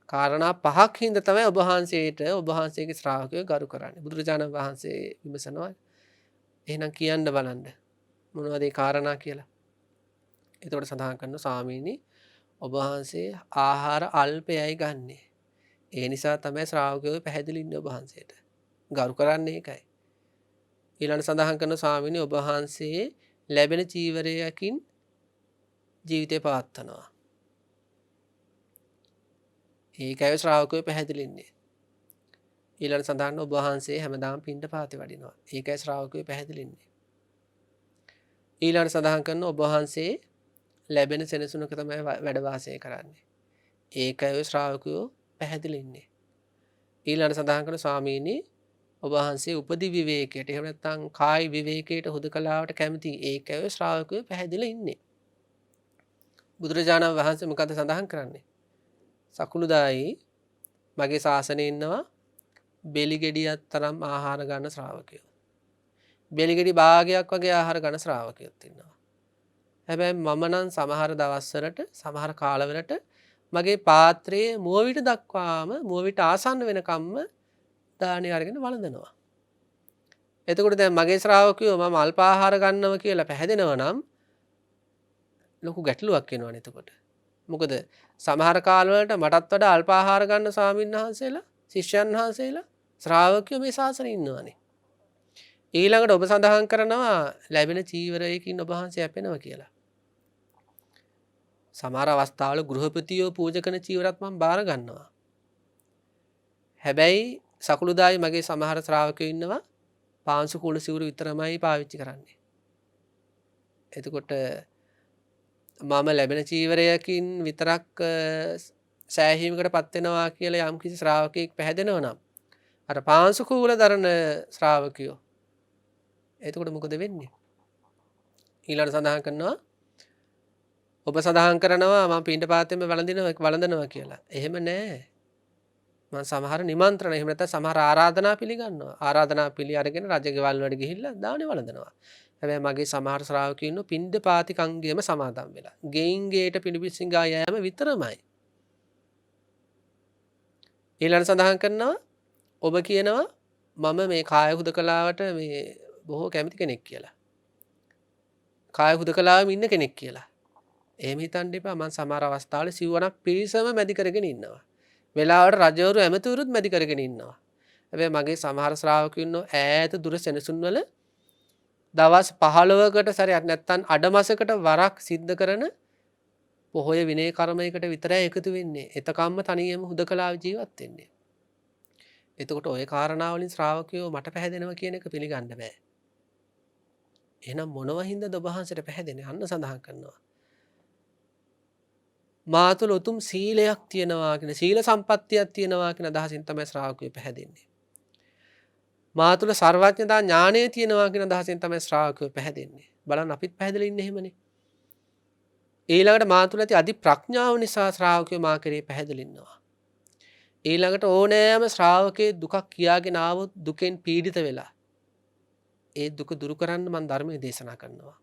කාරණා 5ක් හින්දා තමයි ඔබ වහන්සේට ඔබ වහන්සේගේ ශ්‍රාවකයෝ ගරු කරන්නේ. බුදුරජාණන් වහන්සේ විමසනවා. එහෙනම් කියන්න බලන්න. මොනවද ඒ කාරණා කියලා. එතකොට සඳහන් කරනවා ස්වාමීනි ඔබ වහන්සේ ආහාර අල්පයයි ගන්නෙ. ඒ නිසා තමයි ශ්‍රාවකයෝ පැහැදිලි ඉන්නේ ඔබ වහන්සේට. ගරු කරන්නේ ඒකයි. ඊළඟ සඳහන් කරන ස්වාමීනි ඔබ වහන්සේ ලැබෙන චීවරයකින් ජීවිතය පවත්වනවා. ඒකයි ශ්‍රාවකයෝ පැහැදිලි ඉන්නේ. ඊළඟ සඳහන් ඔබ වහන්සේ හැමදාම පින්ඩ පාතේ වඩිනවා. ඒකයි ශ්‍රාවකයෝ පැහැදිලි ඉන්නේ. ඊළඟ සඳහන් කරන ඔබ වහන්සේ ලැබෙන සෙනසුනක තමයි වැඩ වාසය කරන්නේ. ඒකයි ශ්‍රාවකයෝ පැහැදිලි ඉන්නේ. ඊළඟ සඳහන් කරන ස්වාමීනි ඔබ වහන්සේ උපදි විවේකයට එහෙම නැත්නම් කායි විවේකයට හුදකලාවට කැමති. ඒකයි ශ්‍රාවකයෝ පැහැදිලි ඉන්නේ. බුදුරජාණන් වහන්සේ මොකද සඳහන් කරන්නේ? සකුළුදායි මගේ ශාසනයේ ඉන්නවා බෙලි ගෙඩියක් තරම් ආහාර ගන්න ශ්‍රාවකයෝ. බෙලි ගෙඩි භාගයක් වගේ ආහාර ගන්න ශ්‍රාවකයෝත් ඉන්නවා. හැබැයි මම නම් සමහර දවස්වලට සමහර කාලවලට මගේ පාත්‍රයේ මුවවිට දක්වාම මුවවිට ආසන්න වෙනකම්ම දාණය අරගෙන වළඳනවා. එතකොට දැන් මගේ ශ්‍රාවකයෝ මම අල්පාහාර ගන්නවා කියලා පැහැදෙනවා නම් ලොකු ගැටලුවක් එනවනේ එතකොට. මොකද සමහර කාලවලට මටත් වඩා අල්පාහාර ගන්න ස්වාමීන් වහන්සේලා, ශිෂ්‍යයන් වහන්සේලා, ශ්‍රාවකයෝ මේ ශාසනයේ ඉන්නවනේ. ඊළඟට ඔබ සඳහන් කරනවා ලැබෙන චීවරයකින් ඔබ වහන්සේ යැපෙනවා කියලා. සමහර අවස්ථාවල ගෘහපතියෝ පූජා කරන චීවරත් මම බාර ගන්නවා. හැබැයි සකුළුදායි මගේ සමහර ශ්‍රාවකයෝ ඉන්නවා පාංශු කුල සිවුරු විතරමයි පාවිච්චි කරන්නේ. එතකොට මම ලැබෙන චීවරයකින් විතරක් සෑහීමකට පත් වෙනවා කියලා යම්කිසි ශ්‍රාවකෙක් පැහැදෙනවා නම් අර පාංශු කුල දරන ශ්‍රාවකයෝ එතකොට මොකද වෙන්නේ? ඊළඟ සඳහන් කරනවා ඔබ සඳහන් කරනවා මම පින්ඩපාතෙම වළඳනවා කියලා. එහෙම නෑ. මම සමහර නිමන්ත්‍රණ එහෙම නැත්නම් සමහර ආරාධනා පිළිගන්නවා. ආරාධනා පිළි අරගෙන රජගෙවල් වලට ගිහිල්ලා දානේ වළඳනවා. හැබැයි මගේ සමහර ශ්‍රාවකයෝ ඉන්නෝ පින්ඩපාතික අංගයම සමාදන් වෙලා. ගෙයින් ගේට පිළිපිසිඟා යෑම විතරමයි. ඊළඟ සඳහන් කරනවා ඔබ කියනවා මම මේ කාය හුදකලාවට මේ බොහෝ කැමති කෙනෙක් කියලා. කාය හුදකලාවෙම ඉන්න කෙනෙක් කියලා. එහෙම හිතන්න එපා. මම සමහර අවස්ථාවල සිව්වනක් පිරිසම මැදි කරගෙන ඉන්නවා. වෙලාවට රජවරු ඇමතිවරුත් මැදි කරගෙන ඉන්නවා. හැබැයි මගේ සමහර ශ්‍රාවකයෝ ඉන්නෝ ඈත දුර සෙනසුන් වල දවස් 15කට සැරයක් නැත්තම් අඩමසකට වරක් සිද්ධ කරන පොහොය විනය කර්මයකට විතරයි එකතු වෙන්නේ. එතකම්ම තනියම හුදකලාව ජීවත් වෙන්නේ. එතකොට ওই කාරණා වලින් ශ්‍රාවකයෝ මට පැහැදෙනවා කියන එක පිළිගන්න බෑ. එහෙනම් මොනවා හින්දාද ඔබ වහන්සේට පැහැදෙන්නේ? අන්න සඳහන් කරනවා. මා තුළ උතුම් සීලයක් තියෙනවා කියන සීල සම්පත්තියක් තියෙනවා කියන අදහසින් තමයි ශ්‍රාවකයෝ පැහැදෙන්නේ. මා තුළ සර්වඥතා ඥානය තියෙනවා කියන අදහසින් තමයි ශ්‍රාවකයෝ පැහැදෙන්නේ. බලන්න අපිත් පැහැදලා ඉන්නේ එහෙමනේ. ඊළඟට මා තුළ ඇති අධි ප්‍රඥාව නිසා ශ්‍රාවකයෝ මා කෙරේ පැහැදලා ඉන්නවා. ඊළඟට ඕනෑම ශ්‍රාවකේ දුකක් කියාගෙන ආවොත් දුකෙන් පීඩිත වෙලා ඒ දුක දුරු කරන්න මම ධර්මයේ දේශනා කරනවා.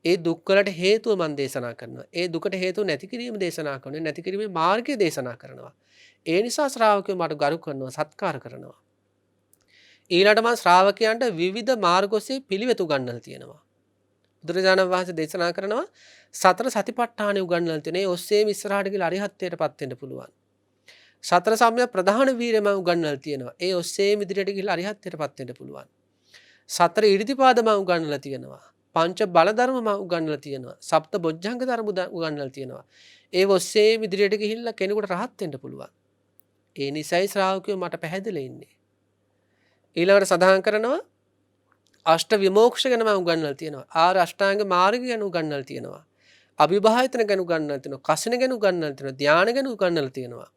ඒ දුක්වලට හේතුව මම දේශනා කරනවා. ඒ දුකට හේතුව නැති කිරීම දේශනා කරනවා. නැති කිරීමේ මාර්ගය දේශනා කරනවා. ඒ නිසා ශ්‍රාවකයෝ මට ගරු කරනවා, සත්කාර කරනවා. ඊළඟට මම ශ්‍රාවකයන්ට විවිධ මාර්ග ඔස්සේ පිළිවෙත උගන්වලා තියෙනවා. බුදුරජාණන් වහන්සේ දේශනා කරනවා සතර සතිපට්ඨානෙ උගන්වලා තියෙනවා. ඒ ඔස්සේම ඉස්සරහට ගිහලා අරිහත්ත්වයටපත් වෙන්න පුළුවන්. සතර සම්‍යක් ප්‍රධාන වීර්යය මම උගන්වලා තියෙනවා. ඒ ඔස්සේම ඉදිරියට ගිහලා අරිහත්ත්වයටපත් වෙන්න පුළුවන්. සතර ඉරිදිපාද මම උගන්වලා තියෙනවා. පංච බල ධර්ම මම උගන්වලා තියෙනවා. සප්ත බොජ්ජංග ධර්ම උගන්වලා තියෙනවා. ඒ ඔස්සේම ඉදිරියට ගිහිල්ලා කෙනෙකුට රහත් වෙන්න පුළුවන්. ඒ නිසයි ශ්‍රාවකයෝ මට පැහැදිලා ඉන්නේ. ඊළඟට සඳහන් කරනවා අෂ්ට විමෝක්ෂ ගැන මම උගන්වලා තියෙනවා. ආර අෂ්ටාංග මාර්ගය ගැන උගන්වලා තියෙනවා. අභිභායතන ගැන උගන්වලා තියෙනවා. කසින ගැන උගන්වලා තියෙනවා. ධානය ගැන උගන්වලා තියෙනවා.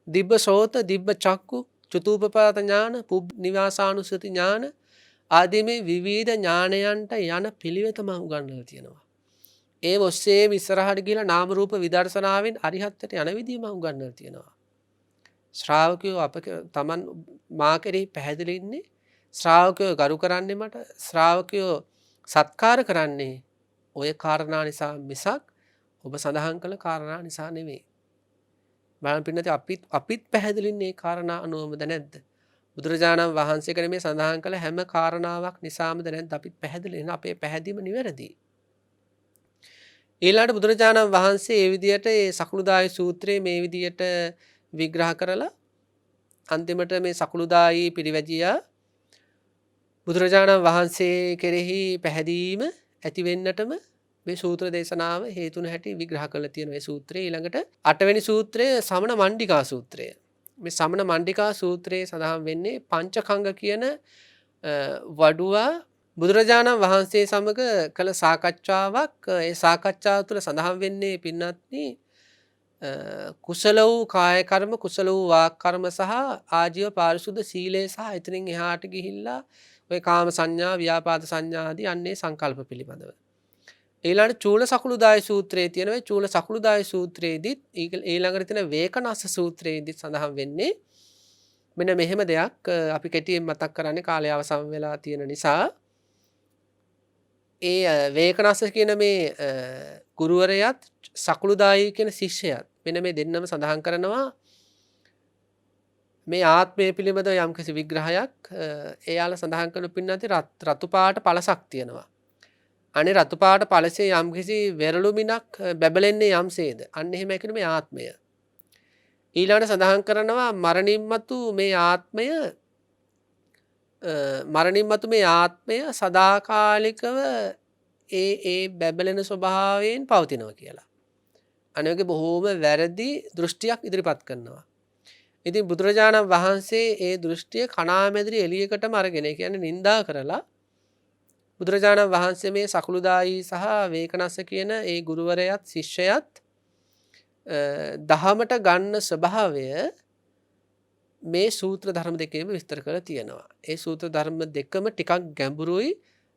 දිබ්බ සෝත, දිබ්බ චක්කු, චතුූපපාත ඥාන, පුබ් නිවාසානුසති ඥාන ආදී මේ විවිධ ඥානයන්ට යන පිළිවෙත මම උගන්වලා තියෙනවා. ඒ ඔස්සේම ඉස්සරහට ගිහලා නාම රූප විදර්ශනාවෙන් අරිහත්ත්වයට යන විදිය මම උගන්වලා තියෙනවා. ශ්‍රාවකයෝ තමන් මා කෙරෙහි පැහැදිලි ඉන්නේ. ශ්‍රාවකයෝ ගරු කරන්නේ මට. ශ්‍රාවකයෝ සත්කාර කරන්නේ ඔය කාරණා නිසා මිසක් ඔබ සඳහන් කළ කාරණා නිසා නෙමෙයි. බලන්න පින්නත් අපිත් පැහැදිලි ඉන්නේ ඒ කාරණා අනුවමද නැද්ද? බුදුරජාණන් වහන්සේ කෙනෙක් මේ සඳහන් කළ හැම කාරණාවක් නිසාමද නැද්ද අපිත් පැහැදිලි වෙන අපේ පැහැදීම නිවැරදි. ඊළඟට බුදුරජාණන් වහන්සේ මේ විදියට මේ සකුළුදායි සූත්‍රයේ මේ විදියට විග්‍රහ කරලා අන්තිමට මේ සකුළුදායි පිරිවැජියා බුදුරජාණන් වහන්සේ කෙරෙහි පැහැදීම ඇති වෙන්නටම මේ සූත්‍ර දේශනාව හේතුන හැටි විග්‍රහ කරලා තියෙන මේ සූත්‍රයේ ඊළඟට 8 වෙනි සූත්‍රය සමන මණ්ඩිකා සූත්‍රය. මේ සමන මණ්ඩිකා සූත්‍රයේ සඳහන් වෙන්නේ පංචකංග කියන වඩුවා බුදුරජාණන් වහන්සේ සමග කළ සාකච්ඡාවක්. ඒ සාකච්ඡාව තුළ සඳහන් වෙන්නේ පින්වත්නි කුසල වූ කාය කර්ම, කුසල වූ වාක් කර්ම සහ ආජීව පාරිශුද්ධ සීලය සහ එතනින් එහාට ගිහිල්ලා ඔය කාම සංඥා, ව්‍යාපාද සංඥා ආදී අන්නේ සංකල්ප පිළිබඳව. ඊළඟට චූල සකුළුදාය සූත්‍රයේ තියෙන මේ චූල සකුළුදාය සූත්‍රයේදීත් ඊළඟට තියෙන වේකනස්ස සූත්‍රයේදීත් සඳහන් වෙන්නේ මෙන්න මෙහෙම දෙයක්. අපි කෙටියෙන් මතක් කරන්නේ කාලය අවසන් වෙලා තියෙන නිසා. ඒ වේකනස්ස කියන මේ ගුරුවරයාත් සකුළුදායි කියන ශිෂ්‍යයාත් මෙන්න මේ දෙන්නම සඳහන් කරනවා මේ ආත්මය පිළිබඳව යම්කිසි විග්‍රහයක් එයාලා සඳහන් කරන පින්නති රතු පාට පළසක් තියෙනවා. අනේ රතු පාට පළසේ යම්කිසි වෙරළුමිනක් බැබලෙන්නේ යම්සේද. අන්න එහෙම කියන මේ ආත්මය. ඊළඟට සඳහන් කරනවා මරණින් මතු මේ ආත්මය සදාකාලිකව ඒ බැබලෙන ස්වභාවයෙන් පවතිනවා කියලා. අනික බොහෝම වැරදි දෘෂ්ටියක් ඉදිරිපත් කරනවා. ඉතින් බුදුරජාණන් වහන්සේ ඒ දෘෂ්ටිය කණාමැදිරි එළියකටම අරගෙන කියන්නේ නිඳා කරලා බුදුරජාණන් වහන්සේ මේ සකුළුදායි සහ වේකනස්ස කියන ඒ ගුරුවරයාත් ශිෂ්‍යයත් දහමට ගන්න ස්වභාවය මේ සූත්‍ර ධර්ම දෙකේම විස්තර කරලා තියෙනවා. ඒ සූත්‍ර ධර්ම දෙකම ටිකක් ගැඹුරුයි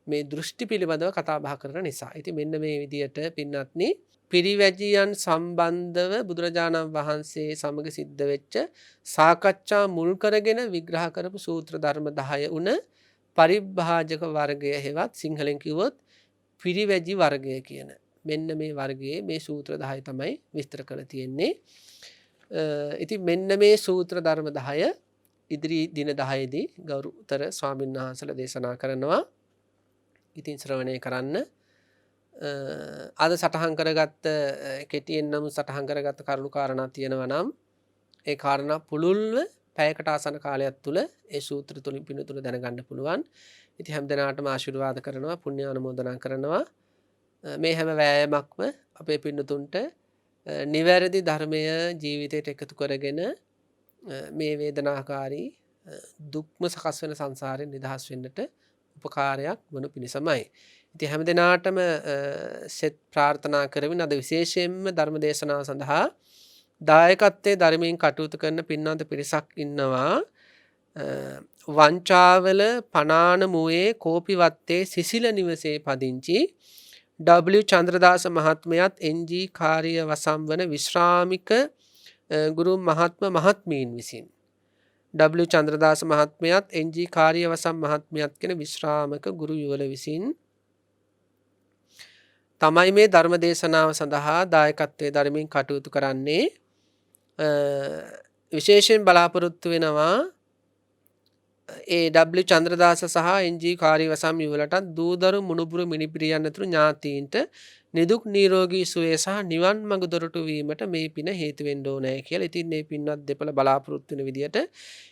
මේ දෘෂ්ටි පිළිබඳව කතා බහ කරන නිසා. ඉතින් මෙන්න මේ විදියට පින්වත්නි පිරිවැජියන් සම්බන්ධව බුදුරජාණන් වහන්සේ සමග සිද්ධ වෙච්ච සාකච්ඡා මුල් කරගෙන විග්‍රහ කරපු සූත්‍ර ධර්ම 10 උන පරිභාජක වර්ගය හෙවත් සිංහලෙන් කිව්වොත් පිරිවැජි වර්ගය කියන මෙන්න මේ වර්ගයේ මේ සූත්‍ර 10 තමයි විස්තර කරලා තියෙන්නේ. ඉතින් මෙන්න මේ සූත්‍ර ධර්ම 10 ඉදිරි දින 10 දී ගෞරවතර ස්වාමීන් වහන්සේලා දේශනා කරනවා. ඉතින් ශ්‍රවණය කරන්න. අද සටහන් කරගත්ත කෙටියෙන් නම් සටහන් කරගත්ත කරුණු කාරණා තියෙනවා නම් ඒ කාරණා පුළුල්ව පැයකට ආසන කාලයක් තුල ඒ සූත්‍ර තුලින් පිළිතුර දැනගන්න පුළුවන්. ඉතින් හැම දිනාටම ආශිර්වාද කරනවා, පුණ්‍ය ආනුමෝදනා කරනවා. මේ හැම වෑයමක්ම අපේ පින්නතුන්ට නිවැරදි ධර්මය ජීවිතයට එකතු කරගෙන මේ වේදනාකාරී දුක්ම සකස් වෙන සංසාරයෙන් නිදහස් වෙන්නට උපකාරයක් වනු පිණිසමයි. ඉතින් හැම දිනාටම සෙත් ප්‍රාර්ථනා කරමින් අද විශේෂයෙන්ම ධර්ම දේශනාව සඳහා දායකත්වයේ ධර්මයෙන් කටයුතු කරන පින්වන්ත පිරිසක් ඉන්නවා. වංචාවල පනාන මුවේ කෝපිවත්තේ සිසිල නිවසේ පදිංචි W චන්ද්‍රදාස මහත්මයාත් NG කාර්ය වසම් වන විශ්‍රාමික ගුරු මහත්මීන් විසින් W චන්ද්‍රදාස මහත්මයාත් NG කාර්ය වසම් මහත්මයාත් කියන විශ්‍රාමක ගුරු යුවල විසින් තමයි මේ ධර්ම දේශනාව සඳහා දායකත්වයේ ධර්මයෙන් කටයුතු කරන්නේ. විශේෂයෙන් බලාපොරොත්තු වෙනවා ඒ W චන්ද්‍රදාස සහ NG කාර්යවසම් යුවලටත් දූදරු මුණුබුරු මිනිපිරියන් ඇතුළු ඥාතීන්ට නිදුක් නිරෝගී සුවය සහ නිවන් මඟ දොරටු වීමට මේ පින හේතු වෙන්න ඕනේ කියලා. ඉතින් මේ පින්වත් දෙපළ බලාපොරොත්තු වෙන විදියට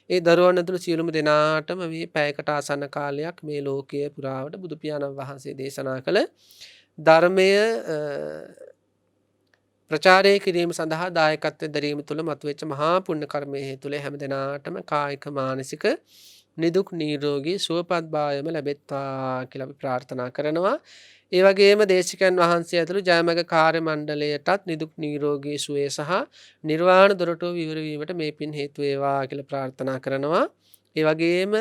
ඒ දරුවන් ඇතුළු සියලුම දෙනාටම මේ පැයකට ආසන්න කාලයක් මේ ලෝකයේ පුරාවට බුදු පියාණන් වහන්සේ දේශනා කළ ධර්මය ප්‍රචාරය කිරීම සඳහා දායකත්වයේ දරීම තුළ මතුවෙච්ච මහා පුණ්‍ය කර්මයේ හේතුල හැම දිනාටම කායික මානසික නිදුක් නිරෝගී සුවපත් භාවයම ලැබෙත්වා කියලා අපි ප්‍රාර්ථනා කරනවා. ඒ වගේම දේශිකයන් වහන්සේ ඇතුළු ජයමග කාර්ය මණ්ඩලයටත් නිදුක් නිරෝගී සුවය සහ නිර්වාණ දොරටුව විවර වීමට මේ පින් හේතු වේවා කියලා ප්‍රාර්ථනා කරනවා. ඒ වගේම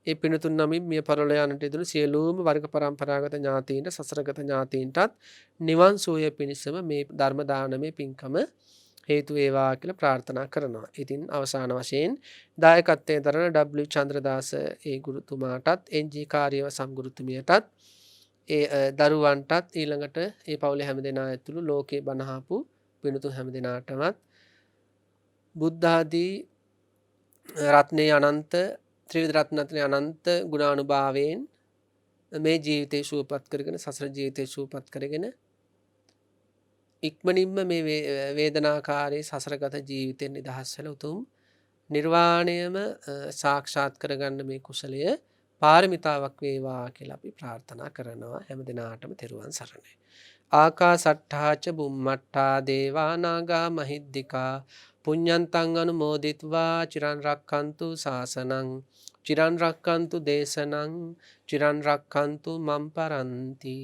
ඒ පිනතුන් නමින් මිය පරලෝ යන්නට යෙදුණු සියලුම වර්ග පරම්පරාගත ඥාතීන්ට සසරගත ඥාතීන්ටත් නිවන් සෝය පිණිසම මේ ධර්ම දානමේ පින්කම හේතු වේවා කියලා ප්‍රාර්ථනා කරනවා. ඉතින් අවසාන වශයෙන් දායකත්වයෙන් දරන W චන්ද්‍රදාස ඒ ගුරුතුමාටත් NG කාර්යව සම්ගුරුතුමියටත් ඒ දරුවන්ටත් ඊළඟට ඒ පවුලේ හැමදෙනා ඇතුළු ලෝකේ බණහපු පිනතුන් හැමදෙනාටමත් බුද්ධ ආදී රත්නේ අනන්ත ත්‍රිවිධ රත්නත්‍රයේ අනන්ත ගුණානුභාවයෙන් මේ ජීවිතේ සුවපත් කරගෙන සසර ජීවිතේ සුවපත් කරගෙන ඉක්මනින්ම මේ වේදනාකාරී සසරගත ජීවිතෙන් නිදහස් වෙලා උතුම් නිර්වාණයම සාක්ෂාත් කරගන්න මේ කුසලය පාරමිතාවක් වේවා කියලා අපි ප්‍රාර්ථනා කරනවා. හැම දිනාටම තෙරුවන් සරණයි. ආකාසට්ඨාච බුම්මට්ඨා දේවා නාග මහිද්దికා පුඤ්ඤන්තං අනුමෝදිත्वा චිරන් රක්ඛන්තු ශාසනං චිරන් රක්ඛන්තු දේශනං චිරන් රක්ඛන්තු මම් පරන්ති.